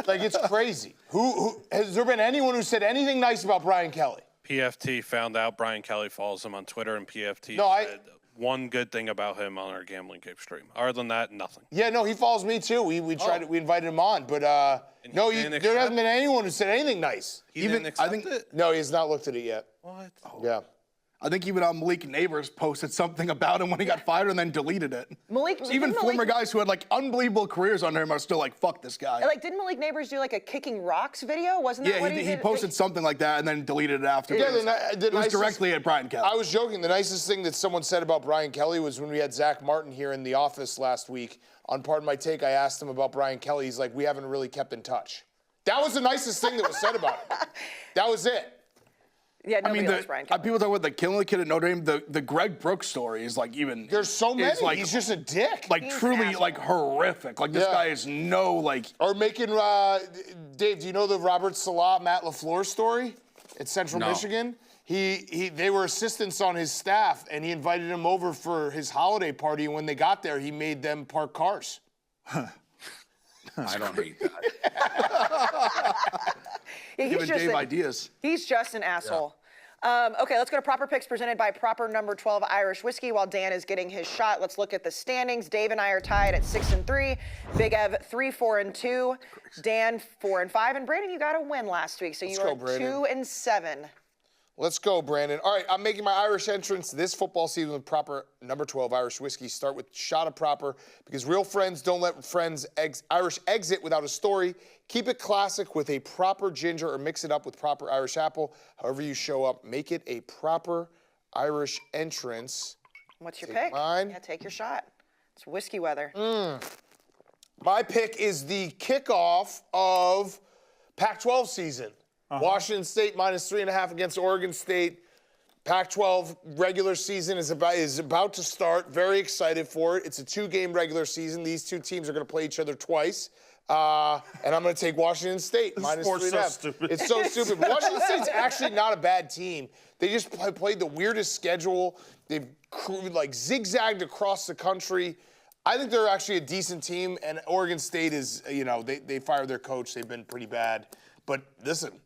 it's crazy. Who has there been anyone who said anything nice about Brian Kelly? PFT found out Brian Kelly follows him on Twitter, and PFT said one good thing about him on our Gambling Cape stream. Other than that, nothing. Yeah, no, he follows me too. We invited him on, but there hasn't been anyone who said anything nice. He didn't accept it? No, he has not looked at it yet. What? Yeah. I think even Malik Neighbors posted something about him when he got fired and then deleted it. Even former guys who had like unbelievable careers under him are still like, fuck this guy. Like, didn't Malik Neighbors do like a kicking rocks video? Wasn't that what he did? He posted something like that and then deleted it afterwards. Yeah, it was directly at Brian Kelly. I was joking. The nicest thing that someone said about Brian Kelly was when we had Zach Martin here in the office last week. On Pardon My Take, I asked him about Brian Kelly. He's like, we haven't really kept in touch. That was the nicest thing that was said about him. That was it. Yeah, nobody likes Brian Kelly. People talk about the killing the kid at Notre Dame. The Greg Brooks story is like even. There's so many. Like, he's just a dick. Like truly like horrific. Like this guy is no like. Or making Dave. Do you know the Robert Salah, Matt LaFleur story at Central Michigan? They were assistants on his staff, and he invited him over for his holiday party. And when they got there, he made them park cars. I don't hate that. Giving Dave ideas. He's just an asshole. Okay, let's go to Proper Picks presented by Proper Number 12 Irish Whiskey. While Dan is getting his shot, let's look at the standings. Dave and I are tied at 6-3. Big Ev 3-4-2. Dan 4-5. And Brandon, you got a win last week, so you are 2-7. Let's go, Brandon. All right, I'm making my Irish entrance this football season with Proper Number 12 Irish Whiskey. Start with shot of Proper because real friends don't let friends Irish exit without a story. Keep it classic with a proper ginger or mix it up with proper Irish apple. However you show up, make it a proper Irish entrance. What's your pick? Mine. Yeah, take your shot. It's whiskey weather. My pick is the kickoff of Pac-12 season. Washington State -3.5 against Oregon State. Pac-12 regular season is about to start. Very excited for it. It's a 2-game regular season. These two teams are going to play each other twice. And I'm going to take Washington State -3.5. So stupid. It's so stupid. But Washington State's actually not a bad team. They just played the weirdest schedule. They've like zigzagged across the country. I think they're actually a decent team. And Oregon State is, they fired their coach. They've been pretty bad. But listen.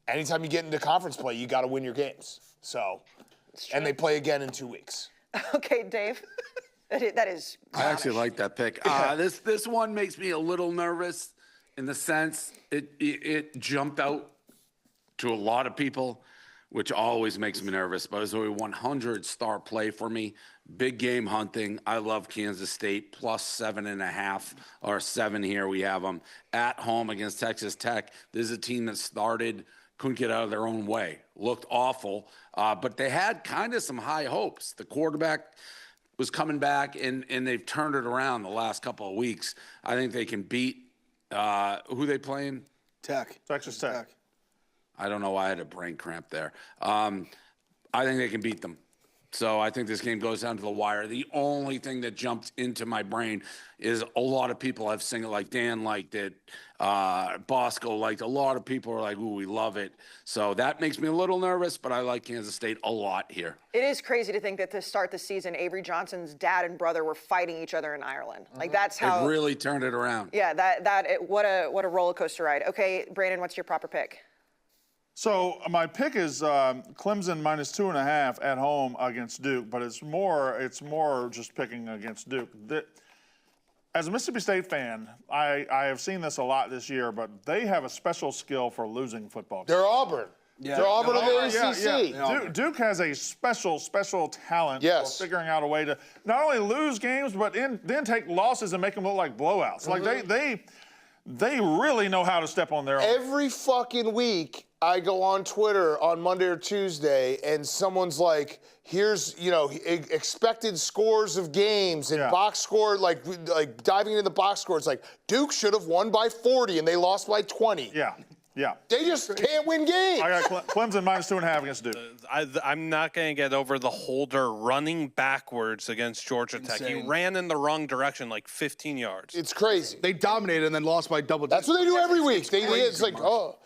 Anytime you get into conference play, you got to win your games. So, and they play again in 2 weeks. Okay, Dave. That is. I actually like that pick. This one makes me a little nervous in the sense it jumped out to a lot of people, which always makes me nervous. But it's a 100-star play for me. Big game hunting. I love Kansas State +7.5 or 7 here. We have them at home against Texas Tech. This is a team that couldn't get out of their own way. Looked awful, but they had kind of some high hopes. The quarterback was coming back, and they've turned it around the last couple of weeks. I think they can beat who they playing? Texas Tech. I don't know why I had a brain cramp there. I think they can beat them. So I think this game goes down to the wire. The only thing that jumped into my brain is a lot of people have seen it, like Dan liked it, Bosco liked it. A lot of people are like, ooh, we love it. So that makes me a little nervous, but I like Kansas State a lot here. It is crazy to think that to start the season, Avery Johnson's dad and brother were fighting each other in Ireland. Like that's how it really turned it around. Yeah, what a roller coaster ride. Okay, Brandon, what's your proper pick? So my pick is Clemson -2.5 at home against Duke, but it's more just picking against Duke. As a Mississippi State fan, I have seen this a lot this year, but they have a special skill for losing football games. They're Auburn. Yeah. They're Auburn of the ACC. Yeah. Duke has a special talent for figuring out a way to not only lose games, but then take losses and make them look like blowouts. Like they really know how to step on their own. Every fucking week, I go on Twitter on Monday or Tuesday, and someone's like, here's, expected scores of games and box score, like diving into the box score. It's like, Duke should have won by 40, and they lost by 20. Yeah. They just can't win games. I got Clemson -2.5 against Duke. I'm not going to get over the Holder running backwards against Georgia Tech. He ran in the wrong direction, like 15 yards. It's crazy. They dominated and then lost by double digits. That's what they do every week. It's like,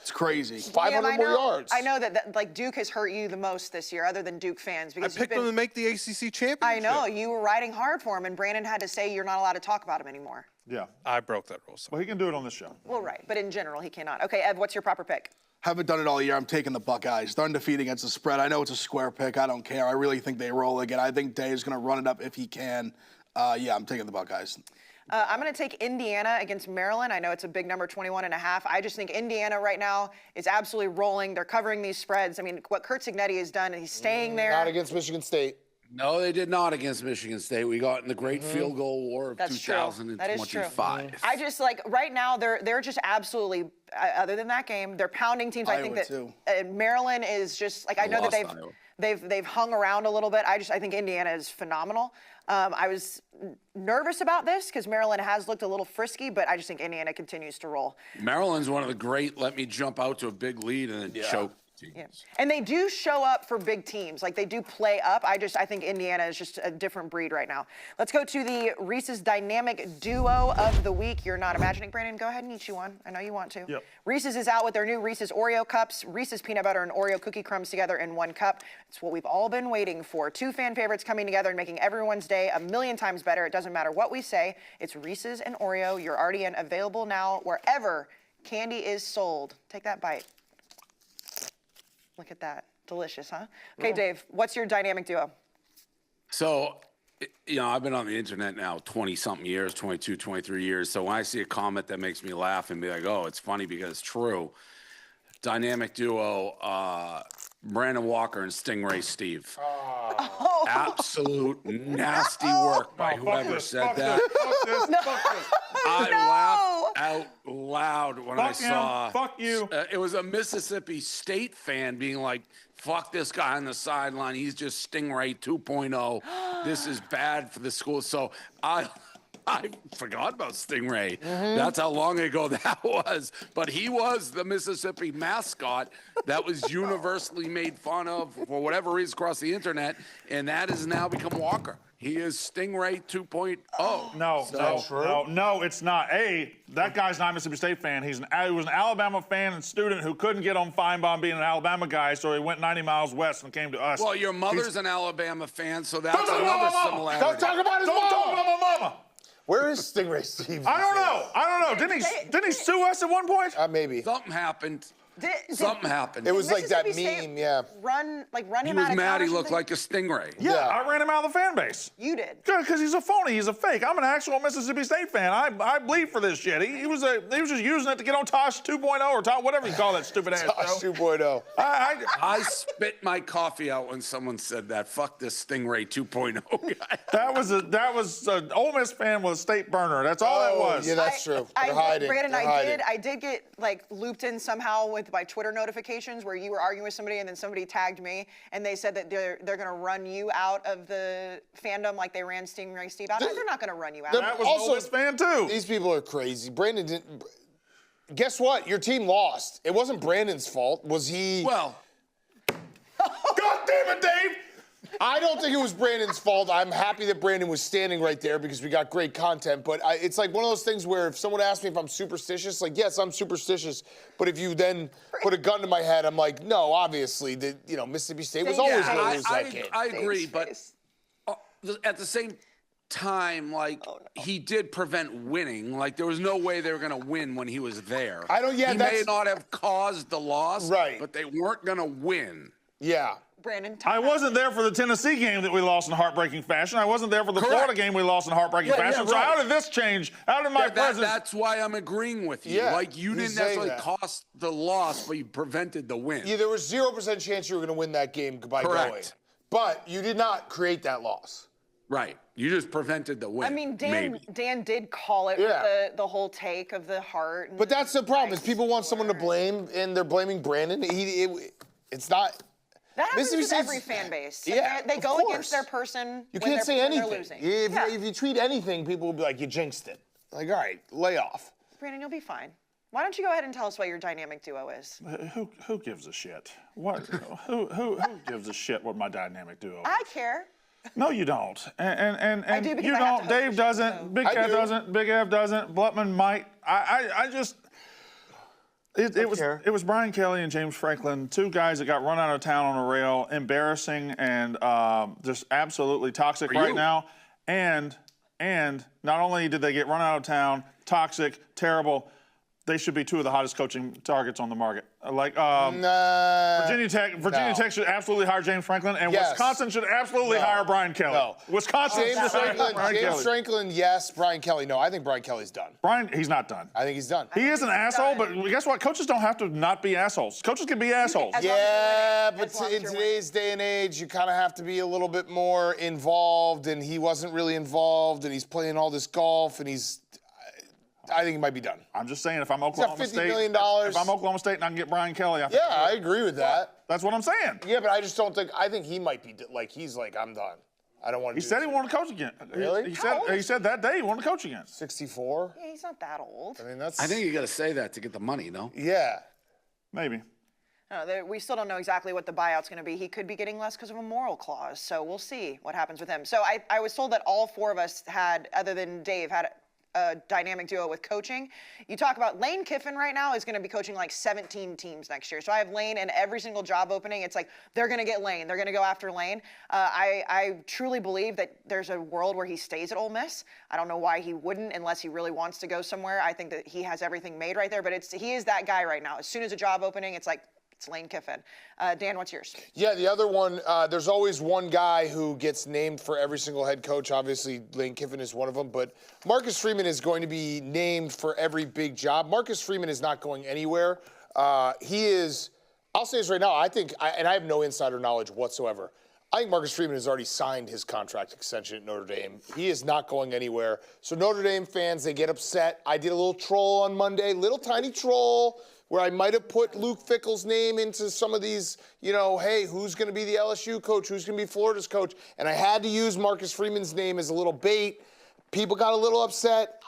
it's crazy. 500 more yards. I know that like Duke has hurt you the most this year, other than Duke fans. Because I picked them to make the ACC championship. I know. You were riding hard for him, and Brandon had to say you're not allowed to talk about him anymore. Yeah. I broke that rule. So. Well, he can do it on this show. Well, right. But in general, he cannot. Okay, Ev, what's your proper pick? Haven't done it all year. I'm taking the Buckeyes. They're undefeated against the spread. I know it's a square pick. I don't care. I really think they roll again. I think Day is going to run it up if he can. I'm taking the Buckeyes. I'm going to take Indiana against Maryland. I know it's a big number, 21.5. I just think Indiana right now is absolutely rolling. They're covering these spreads. I mean, what Kurt Cignetti has done, and he's staying there. Not against Michigan State. No, they did not against Michigan State. We got in the great field goal war of That's true. 2025. That is true. I just like right now they're just absolutely. Other than that game, they're pounding teams. I think that Maryland is just like I know that they've hung around a little bit. I think Indiana is phenomenal. I was nervous about this because Maryland has looked a little frisky, but I just think Indiana continues to roll. Maryland's one of the great. Let me jump out to a big lead and then choke. Yeah. And they do show up for big teams. Like they do play up. I think Indiana is just a different breed right now. Let's go to the Reese's Dynamic Duo of the Week. You're not imagining, Brandon. Go ahead and eat you one. I know you want to. Yep. Reese's is out with their new Reese's Oreo cups. Reese's peanut butter and Oreo cookie crumbs together in one cup. It's what we've all been waiting for. Two fan favorites coming together and making everyone's day a million times better. It doesn't matter what we say. It's Reese's and Oreo. You're already in, available now wherever candy is sold. Take that bite. Look at that. Delicious, huh? Okay, Dave, what's your dynamic duo? So, I've been on the internet now 20-something years, 22, 23 years. So when I see a comment that makes me laugh and be like, oh, it's funny because it's true. Dynamic duo, Brandon Walker and Stingray Steve. Oh. Absolute nasty work by whoever said that. Fuck this. I laughed out loud when I Fuck him. saw. Fuck you. It was a Mississippi State fan being like, fuck this guy on the sideline. He's just Stingray 2.0. This is bad for the school. So I forgot about Stingray. That's how long ago that was. But he was the Mississippi mascot that was universally made fun of for whatever reason across the internet, and that has now become Walker. He is Stingray 2.0. No, it's not. That guy's not a Mississippi State fan. He was an Alabama fan and student who couldn't get on Feinbaum being an Alabama guy, so he went 90 miles west and came to us. Well, your mother's an Alabama fan, so that's another similarity. Don't talk about his mama. Don't talk about my mama. Where is Stingray Steve? I don't know. Didn't he sue us at one point? Maybe. Something happened. Something happened. It was like that Mississippi meme, State run He him was out of town mad. or He looked something? like a stingray. Yeah, I ran him out of the fan base. You did. Good, because he's a phony. He's a fake. I'm an actual Mississippi State fan. I bleed for this shit. He was just using it to get on Tosh 2.0 or Tosh, whatever you call that stupid ass Tosh show. 2.0. I spit my coffee out when someone said that. Fuck this Stingray 2.0 guy. That was an Ole Miss fan with a state burner. That's all that was. Yeah, that's true. They're hiding. Brandon, They're hiding. I did get looped in somehow with my Twitter notifications where you were arguing with somebody and then somebody tagged me and they said that they're going to run you out of the fandom like they ran Stingray Steve out. They're not going to run you out. That was an Ole Miss fan too. These people are crazy. Brandon didn't. Guess what? Your team lost. It wasn't Brandon's fault. Was he? Well, God damn it, Dave! I don't think it was Brandon's fault. I'm happy that Brandon was standing right there because we got great content. But it's like one of those things where if someone asks me if I'm superstitious, like, yes, I'm superstitious. But if you then put a gun to my head, I'm like, no, obviously, Mississippi State was always going to lose that game. I agree, but at the same time, he did prevent winning. Like, there was no way they were going to win when he was there. He may not have caused the loss, right? But they weren't going to win. Yeah. Brandon, I wasn't there for the Tennessee game that we lost in heartbreaking fashion. I wasn't there for the Florida game we lost in heartbreaking fashion. right. So how did this change? How did my presence? That's why I'm agreeing with you. Yeah, you didn't necessarily cost the loss, but you prevented the win. Yeah, there was 0% chance you were going to win that game by going. But you did not create that loss. Right. You just prevented the win. I mean, Dan did call it with the whole take of the heart. But that's the problem is people want someone to blame, and they're blaming Brandon. It's not. That happens with every fan base. They go against their person. You can't say anything. They're losing. If you tweet anything, people will be like, you jinxed it. Like, all right, lay off. Brandon, you'll be fine. Why don't you go ahead and tell us what your dynamic duo is? Who gives a shit? What? who gives a shit what my dynamic duo is? I care. No, you don't. And I do because you I have don't. to host Dave the show, doesn't. so. Big Cat doesn't. Big F doesn't. Blutman might. I just. It was Brian Kelly and James Franklin, two guys that got run out of town on a rail, embarrassing and just absolutely toxic right now. And not only did they get run out of town, toxic, terrible, they should be two of the hottest coaching targets on the market. Virginia Tech should absolutely hire James Franklin, and Yes. Wisconsin should absolutely hire Brian Kelly. No. Wisconsin should hire Brian James Kelly. Franklin, yes. Brian Kelly, no. I think Brian Kelly's done. He's not done. I think he's done. He is an asshole, but guess what? Coaches don't have to not be assholes. Coaches can be assholes. Yeah, but As long as in you're today's day and age, you kind of have to be a little bit more involved, and he wasn't really involved, and he's playing all this golf, and I think he might be done. I'm just saying, if I'm Oklahoma $50 State, million. if I'm Oklahoma State and I can get Brian Kelly, I think I agree with that. that's what I'm saying. Yeah, but I just don't think. I think he might be he's like, I'm done. I don't want to. He said he wanted to coach again. Really? He said that day he wanted to coach again. 64. Yeah, he's not that old. I mean, that's. I think you got to say that to get the money, no? Yeah. Maybe. No, we still don't know exactly what the buyout's going to be. He could be getting less because of a moral clause, so we'll see what happens with him. So I was told that all four of us had, other than Dave, had a dynamic duo with coaching. You talk about Lane Kiffin right now is going to be coaching like 17 teams next year. So I have Lane in every single job opening. It's like they're going to get Lane. They're going to go after Lane. I truly believe that there's a world where he stays at Ole Miss. I don't know why he wouldn't unless he really wants to go somewhere. I think that he has everything made right there, but he is that guy right now. As soon as a job opening, it's like, it's Lane Kiffin. Dan, what's yours? Yeah, the other one, there's always one guy who gets named for every single head coach. Obviously, Lane Kiffin is one of them, but Marcus Freeman is going to be named for every big job. Marcus Freeman is not going anywhere. He is, I'll say this right now, and I have no insider knowledge whatsoever. I think Marcus Freeman has already signed his contract extension at Notre Dame. He is not going anywhere. So Notre Dame fans, they get upset. I did a little troll on Monday, little tiny troll, where I might have put Luke Fickell's name into some of these, hey, who's going to be the LSU coach? Who's going to be Florida's coach? And I had to use Marcus Freeman's name as a little bait. People got a little upset.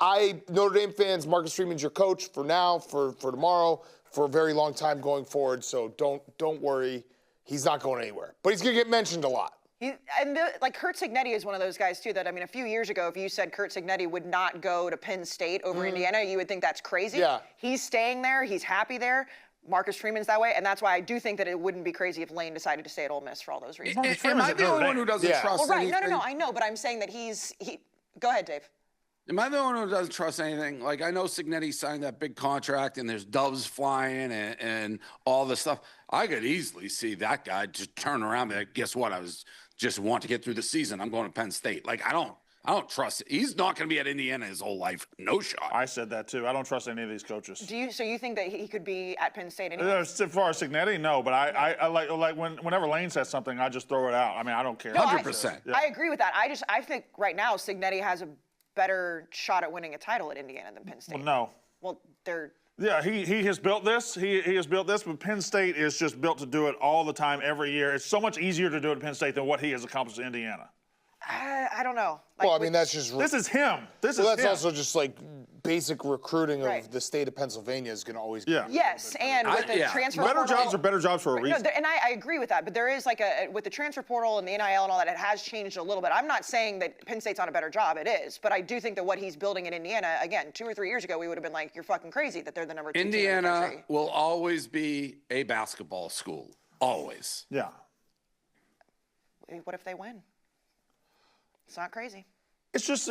Notre Dame fans, Marcus Freeman's your coach for now, for tomorrow, for a very long time going forward. So don't worry. He's not going anywhere. But he's going to get mentioned a lot. Kurt Cignetti is one of those guys, too, that, a few years ago, if you said Kurt Cignetti would not go to Penn State over Indiana, you would think that's crazy. Yeah. He's staying there. He's happy there. Marcus Freeman's that way, and that's why I do think that it wouldn't be crazy if Lane decided to stay at Ole Miss for all those reasons. Am I the only one who doesn't trust anything? No, I know, but I'm saying that Go ahead, Dave. Am I the one who doesn't trust anything? Like, I know Cignetti signed that big contract and there's doves flying and all this stuff. I could easily see that guy just turn around and be like, guess what? I was just want to get through the season. I'm going to Penn State. Like, I don't trust it. He's not going to be at Indiana his whole life. No shot. I said that too. I don't trust any of these coaches. So you think that he could be at Penn State anyway? As far as Cignetti, no. But I like whenever Lane says something, I just throw it out. I don't care. 100%. I agree with that. I think right now Cignetti has a better shot at winning a title at Indiana than Penn State. Well, no. Well, they're. Yeah, he has built this. He has built this, but Penn State is just built to do it all the time, every year. It's so much easier to do it at Penn State than what he has accomplished at Indiana. I don't know. That's just. This is him. That's also just like basic recruiting of the state of Pennsylvania is going to always. Yeah. Yes, and with the transfer better portal, jobs are better jobs for a reason. No, and I agree with that, but there is with the transfer portal and the NIL and all that, it has changed a little bit. I'm not saying that Penn State's on a better job. It is, but I do think that what he's building in Indiana, again, 2 or 3 years ago, we would have been like, you're fucking crazy that they're the number 2 team in the Indiana country. will always be a basketball school. Always. Yeah. What if they win? It's not crazy. It's just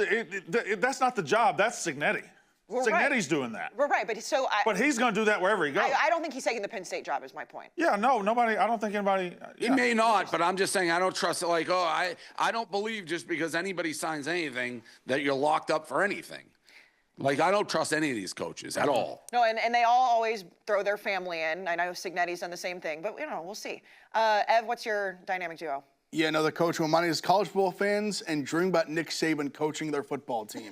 that's not the job. That's Cignetti. Cignetti's doing that. We're right, but but he's going to do that wherever he goes. I don't think he's taking the Penn State job. Is my point. Yeah, no, nobody. I don't think anybody. He may not, but I'm just saying I don't trust it. Like, I don't believe just because anybody signs anything that you're locked up for anything. Like, I don't trust any of these coaches at all. No, and they all always throw their family in. I know Cignetti's done the same thing, but we'll see. Ev, what's your dynamic duo? Yeah, another coach who reminded us college football fans and dream about Nick Saban coaching their football team.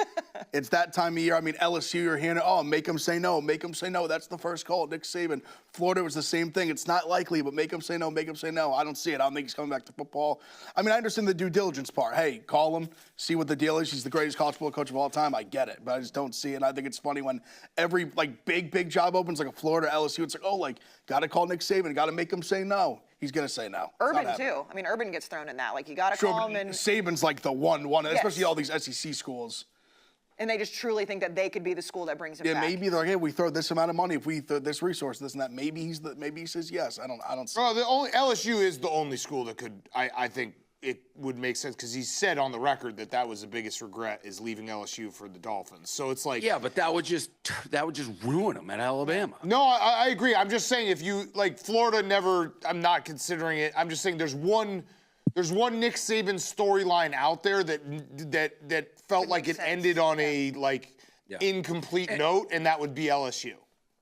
It's that time of year. LSU, you're hearing, make them say no, make them say no. That's the first call, Nick Saban. Florida was the same thing. It's not likely, but make them say no, make them say no. I don't see it. I don't think he's coming back to football. I understand the due diligence part. Hey, call him, see what the deal is. He's the greatest college football coach of all time. I get it, but I just don't see it. And I think it's funny when every big job opens, like a Florida, LSU, it's like, got to call Nick Saban, got to make him say no. He's going to say no. Urban, too. Urban gets thrown in that. You got to call him. And Saban's like the one, especially all these SEC schools. And they just truly think that they could be the school that brings him back. Yeah, maybe they're like, hey, we throw this amount of money, if we throw this resource, this and that. Maybe he says yes. I don't see. LSU is the only school that could, I think, it would make sense because he said on the record that was the biggest regret is leaving LSU for the Dolphins. So it's like, Yeah, but that would just ruin him at Alabama. no, I agree. I'm just saying if you like Florida never. I'm not considering it. I'm just saying there's one Nick Saban storyline out there that felt like it ended on a incomplete note, and that would be LSU.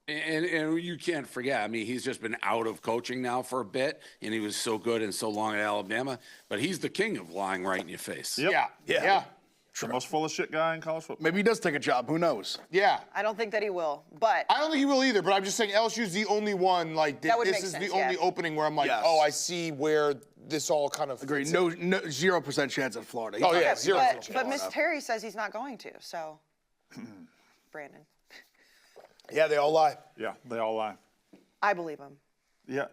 And you can't forget, I mean, he's just been out of coaching now for a bit, and he was so good and so long at Alabama, but he's the king of lying right in your face. Yep. Yeah. The most full of shit guy in college football. Maybe he does take a job. Who knows? Yeah. I don't think that he will, but I don't think he will either, but I'm just saying LSU's the only one, That would this make is sense, the only opening where I'm like, Yes. oh, I see where this all kind of Agreed. fits No, in. 0% chance at Florida. Oh, yeah, 0%. but Miss Terry says he's not going to. So, Brandon, Yeah, they all lie. Yeah, they all lie. I believe him. Yeah.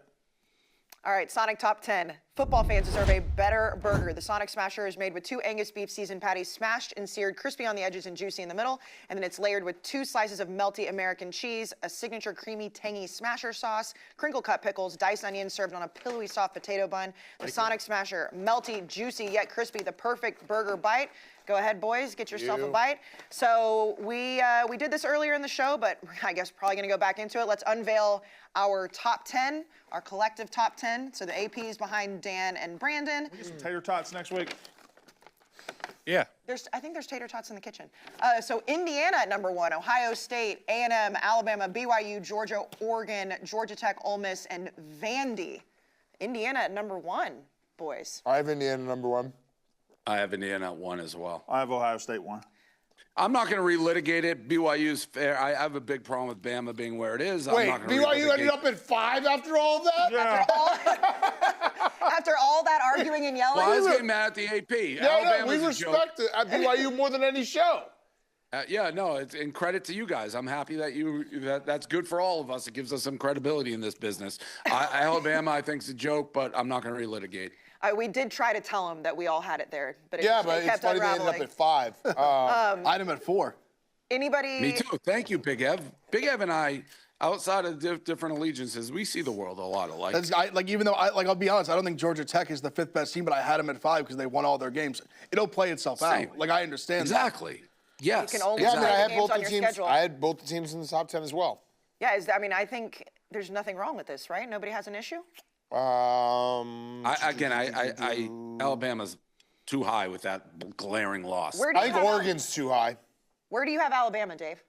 All right, Sonic Top 10. Football fans deserve a better burger. The Sonic Smasher is made with 2 Angus beef seasoned patties, smashed and seared, crispy on the edges and juicy in the middle, and then it's layered with 2 slices of melty American cheese, a signature creamy, tangy Smasher sauce, crinkle cut pickles, diced onions served on a pillowy soft potato bun. The Sonic Smasher, melty, juicy yet crispy, the perfect burger bite. Go ahead, boys, get yourself a bite. So we did this earlier in the show, but I guess probably going to go back into it. Let's unveil our top 10, our collective top 10. So the APs behind Dan and Brandon. Some tater tots next week. Yeah. I think there's tater tots in the kitchen. So Indiana at number 1, Ohio State, A&M, Alabama, BYU, Georgia, Oregon, Georgia Tech, Ole Miss, and Vandy. Indiana at number 1, boys. I have Indiana number 1. I have Indiana at 1 as well. I have Ohio State 1. I'm not going to relitigate it. BYU's fair. I have a big problem with Bama being where it is. Wait, I'm not gonna BYU ended relitigate. up at 5 after all of that? Yeah. After all that arguing and yelling. Well, I was getting mad at the AP. Yeah, we Alabama's a joke. respect it at BYU more than any show. It's in credit to you guys. I'm happy that that's good for all of us. It gives us some credibility in this business. Alabama, I think, is a joke, but I'm not going to relitigate. We did try to tell him that we all had it there, but it But kept it's funny they ended unraveling. up at 5. I had him at 4. Anybody? Me too. Thank you, Big Ev. Big Ev and I, outside of different allegiances, we see the world a lot alike. Even though I'll be honest, I don't think Georgia Tech is the 5th best team, but I had them at 5 because they won all their games. It'll play itself Same. out. I understand Exactly. Yes. You can only Yeah, play I the had games both on the your teams. schedule. I had both the teams in the top 10 as well. Yeah, I think there's nothing wrong with this, right? Nobody has an issue? Alabama's too high with that glaring loss. Where do I you think have Oregon's too high. Where do you have Alabama, Dave?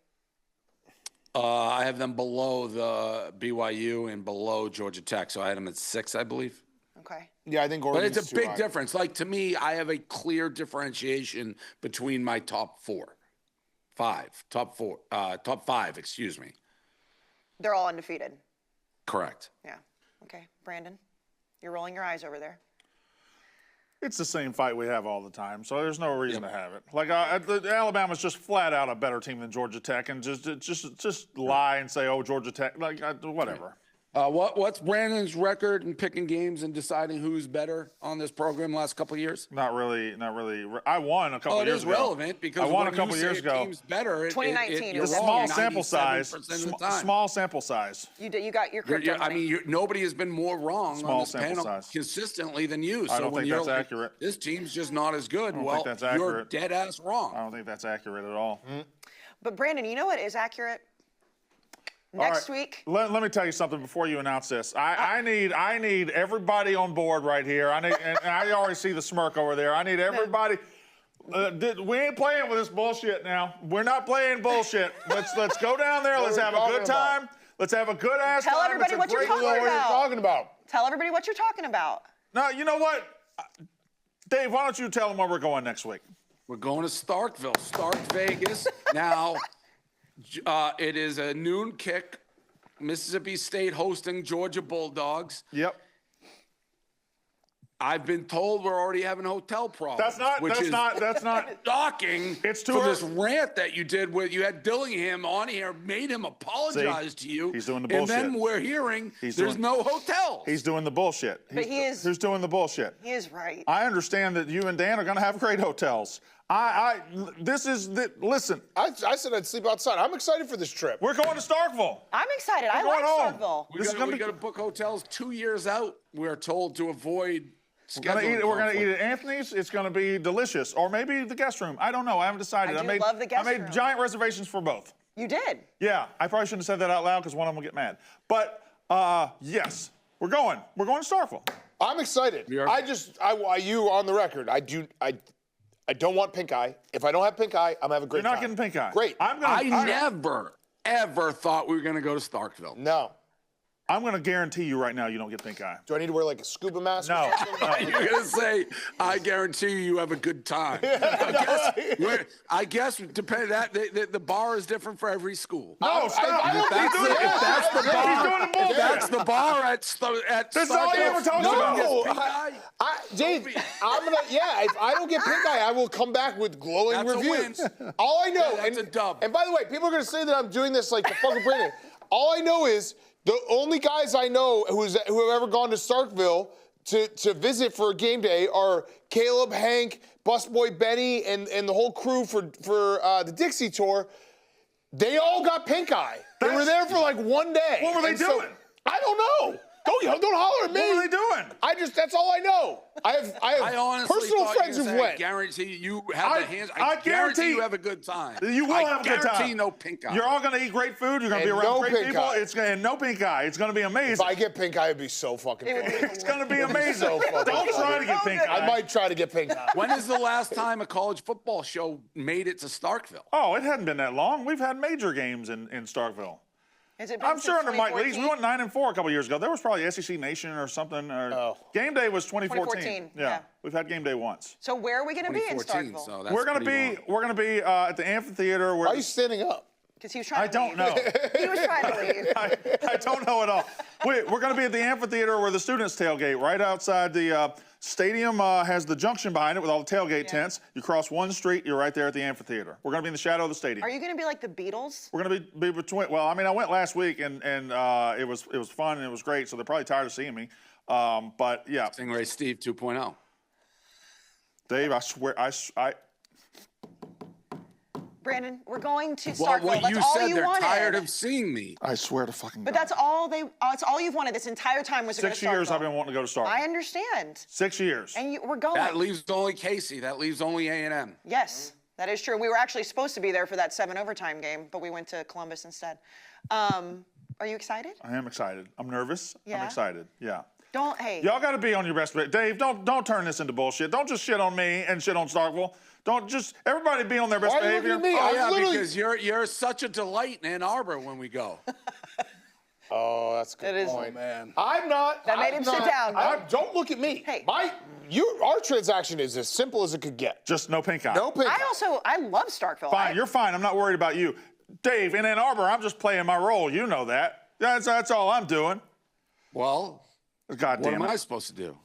I have them below the BYU and below Georgia Tech, so I had them at 6, I believe. Okay. Yeah, I think But Oregon's it's a too big high. difference. Like, to me, I have a clear differentiation between my top 5, excuse me. They're all undefeated. Correct. Yeah. Okay. Brandon, you're rolling your eyes over there. It's the same fight we have all the time, so there's no reason to have it. Alabama's just flat out a better team than Georgia Tech, and just lie and say, oh, Georgia Tech, whatever. What's Brandon's record in picking games and deciding who's better on this program last couple of years? Not really. I won a couple years ago. It is relevant because I won when a couple you say years a ago. team's better. 2019, You're it was wrong Small sample 97% size. of the time. Small sample size. You got your crypto money. Nobody has been more wrong Small on this sample panel size. consistently than you. I So don't when think you're that's like, accurate. this team's just not as good, don't well, think that's you're accurate. dead ass wrong. I don't think that's accurate at all. But Brandon, you know what is accurate? All Next right. week. Let me tell you something before you announce this. I need everybody on board right here. And I already see the smirk over there. I need everybody. We ain't playing with this bullshit now. We're not playing bullshit. Let's go down there. Let's have a good time. Let's have a good ass time. Tell everybody It's a what you're great talking little- What are you talking about? Tell everybody what you're talking about. No, you know what? Dave, why don't you tell them where we're going next week? We're going to Starkville, Vegas. Now, it is a noon kick. Mississippi State hosting Georgia Bulldogs. Yep. I've been told we're already having hotel problems. That's not. Shocking. It's too for early. this rant that you did with you had Dillingham on here, made him apologize to you. He's doing the And bullshit. then we're hearing He's there's doing- no hotel. He's doing the bullshit. But he is- Who's doing the bullshit? He is right. I understand that you and Dan are going to have great hotels. Listen, I said I'd sleep outside. I'm excited for this trip. we're going to Starkville. I'm excited. I We're like going home. Starkville. we This is gonna got be- to book hotels 2 years out. We're told to avoid We're gonna eat at Anthony's. It's gonna be delicious, or maybe the guest room. I don't know. I haven't decided. I love the guest I made room. giant reservations for both. You did. Yeah, I probably shouldn't have said that out loud because one of them will get mad. But yes, we're going. We're going to Starkville. I'm excited. You on the record. I don't want pink eye. If I don't have pink eye, I'm having a great time. You're not getting pink eye. Great. I never, ever thought we were going to go to Starkville. No. I'm going to guarantee you right now you don't get pink eye. Do I need to wear like a scuba mask? No. You're going to say, I guarantee you have a good time. I guess depending that the bar is different for every school. No, stop. If that's the bar at That's all he ever talks about. Dave, if I don't get pink eye, I will come back with glowing That's a reviews. win. All I know, That's a dub. And by the way, people are going to say that I'm doing this like the fucking Brandon. All I know is the only guys I know who have ever gone to Starkville to visit for a game day are Caleb, Hank, Busboy Benny, and the whole crew for the Dixie tour. They all got pink eye. They were there for like one day. What were they doing? I don't know. Don't holler at me. What were they doing? That's all I know. I have honestly personal thought friends you who've said, went. Guarantee you have the hands. I guarantee you have a good time. You will have a good time. I guarantee no pink eye. You're all going to eat great food. You're going to be And around no great pink people. eye. And no pink eye. It's going to be If amazing. I get pink eye, it'd be so fucking funny. It's going to be amazing. So fucking Don't try funny. to get pink eye. I might try to get pink eye. When is the last time a college football show made it to Starkville? Oh, it hadn't been that long. We've had major games in Starkville. Has it been I'm since sure under Mike 2014? Leach, we went 9-4 a couple years ago. There was probably SEC Nation or something. Game day was 2014. Yeah. We've had game day once. So where are we going to be in 2014, Starkville? so that's We're gonna be at the amphitheater. Why are you standing up? Because he was trying I to don't leave. know. He was trying to leave. I don't know at all. We're going to be at the amphitheater where the students tailgate, right outside the stadium. Has the junction behind it with all the tailgate tents. You cross one street, you're right there at the amphitheater. We're going to be in the shadow of the stadium. Are you going to be like the Beatles? We're going to be between. Well, I mean, I went last week and it was fun and it was great. So they're probably tired of seeing me. But yeah, Stingray Steve 2.0. Dave, I swear, Brandon, we're going to Well, Starkville. what That's you all said, you they're wanted. tired of seeing me. I swear to fucking But God. that's all you've wanted this entire time was to go to 6 years Starkville. I've been wanting to go to Starkville. I understand. 6 years. And we're going. That leaves only Casey. That leaves only A&M. Yes, that is true. We were actually supposed to be there for that 7 overtime game, but we went to Columbus instead. Are you excited? I am excited. I'm nervous. Yeah? I'm excited. Yeah. Hey. Y'all got to be on your best behavior. Dave, don't turn this into bullshit. Don't just shit on me and shit on Starkville. Don't just everybody be on their best Why are you behavior. looking at me? Oh, I yeah, literally- because you're such a delight in Ann Arbor when we go. Oh, that's a good It is. point. Oh, man. I'm not. That made him sit down. Don't look at me. Hey. Our transaction is as simple as it could get. Just no pink eye. No pink eye. I love Starkville. Fine, you're fine. I'm not worried about you. Dave, in Ann Arbor, I'm just playing my role. You know that. That's all I'm doing. Well, God what damn am I it. supposed to do?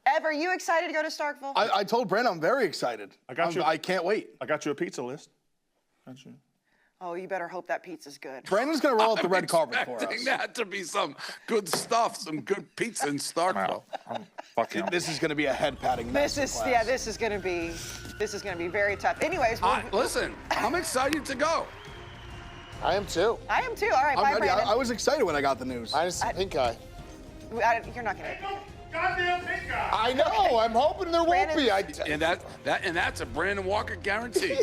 Ev, are you excited to go to Starkville? I told Brandon I'm very excited. I can't wait. I got you a pizza list. Got you. Oh, you better hope that pizza's good. Brandon's going to roll out the red carpet for us. Expecting that to be some good stuff, some good pizza in Starkville. Fucking. This is going to be a head-patting mess. This is going to be very tough. Anyways, Listen, I'm excited to go. I am too. I am too. All right, I'm bye, ready. Brandon. I was excited when I got the news. I just pink eye. You're not going to. Goddamn pink eye. I know. I'm hoping there won't be. And that's a Brandon Walker guarantee.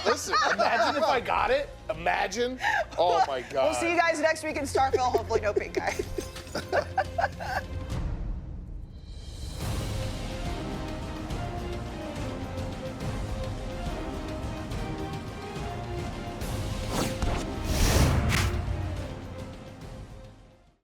Listen, imagine if I got it. Imagine. Oh my God. We'll see you guys next week in Starkville. Hopefully, no pink eye.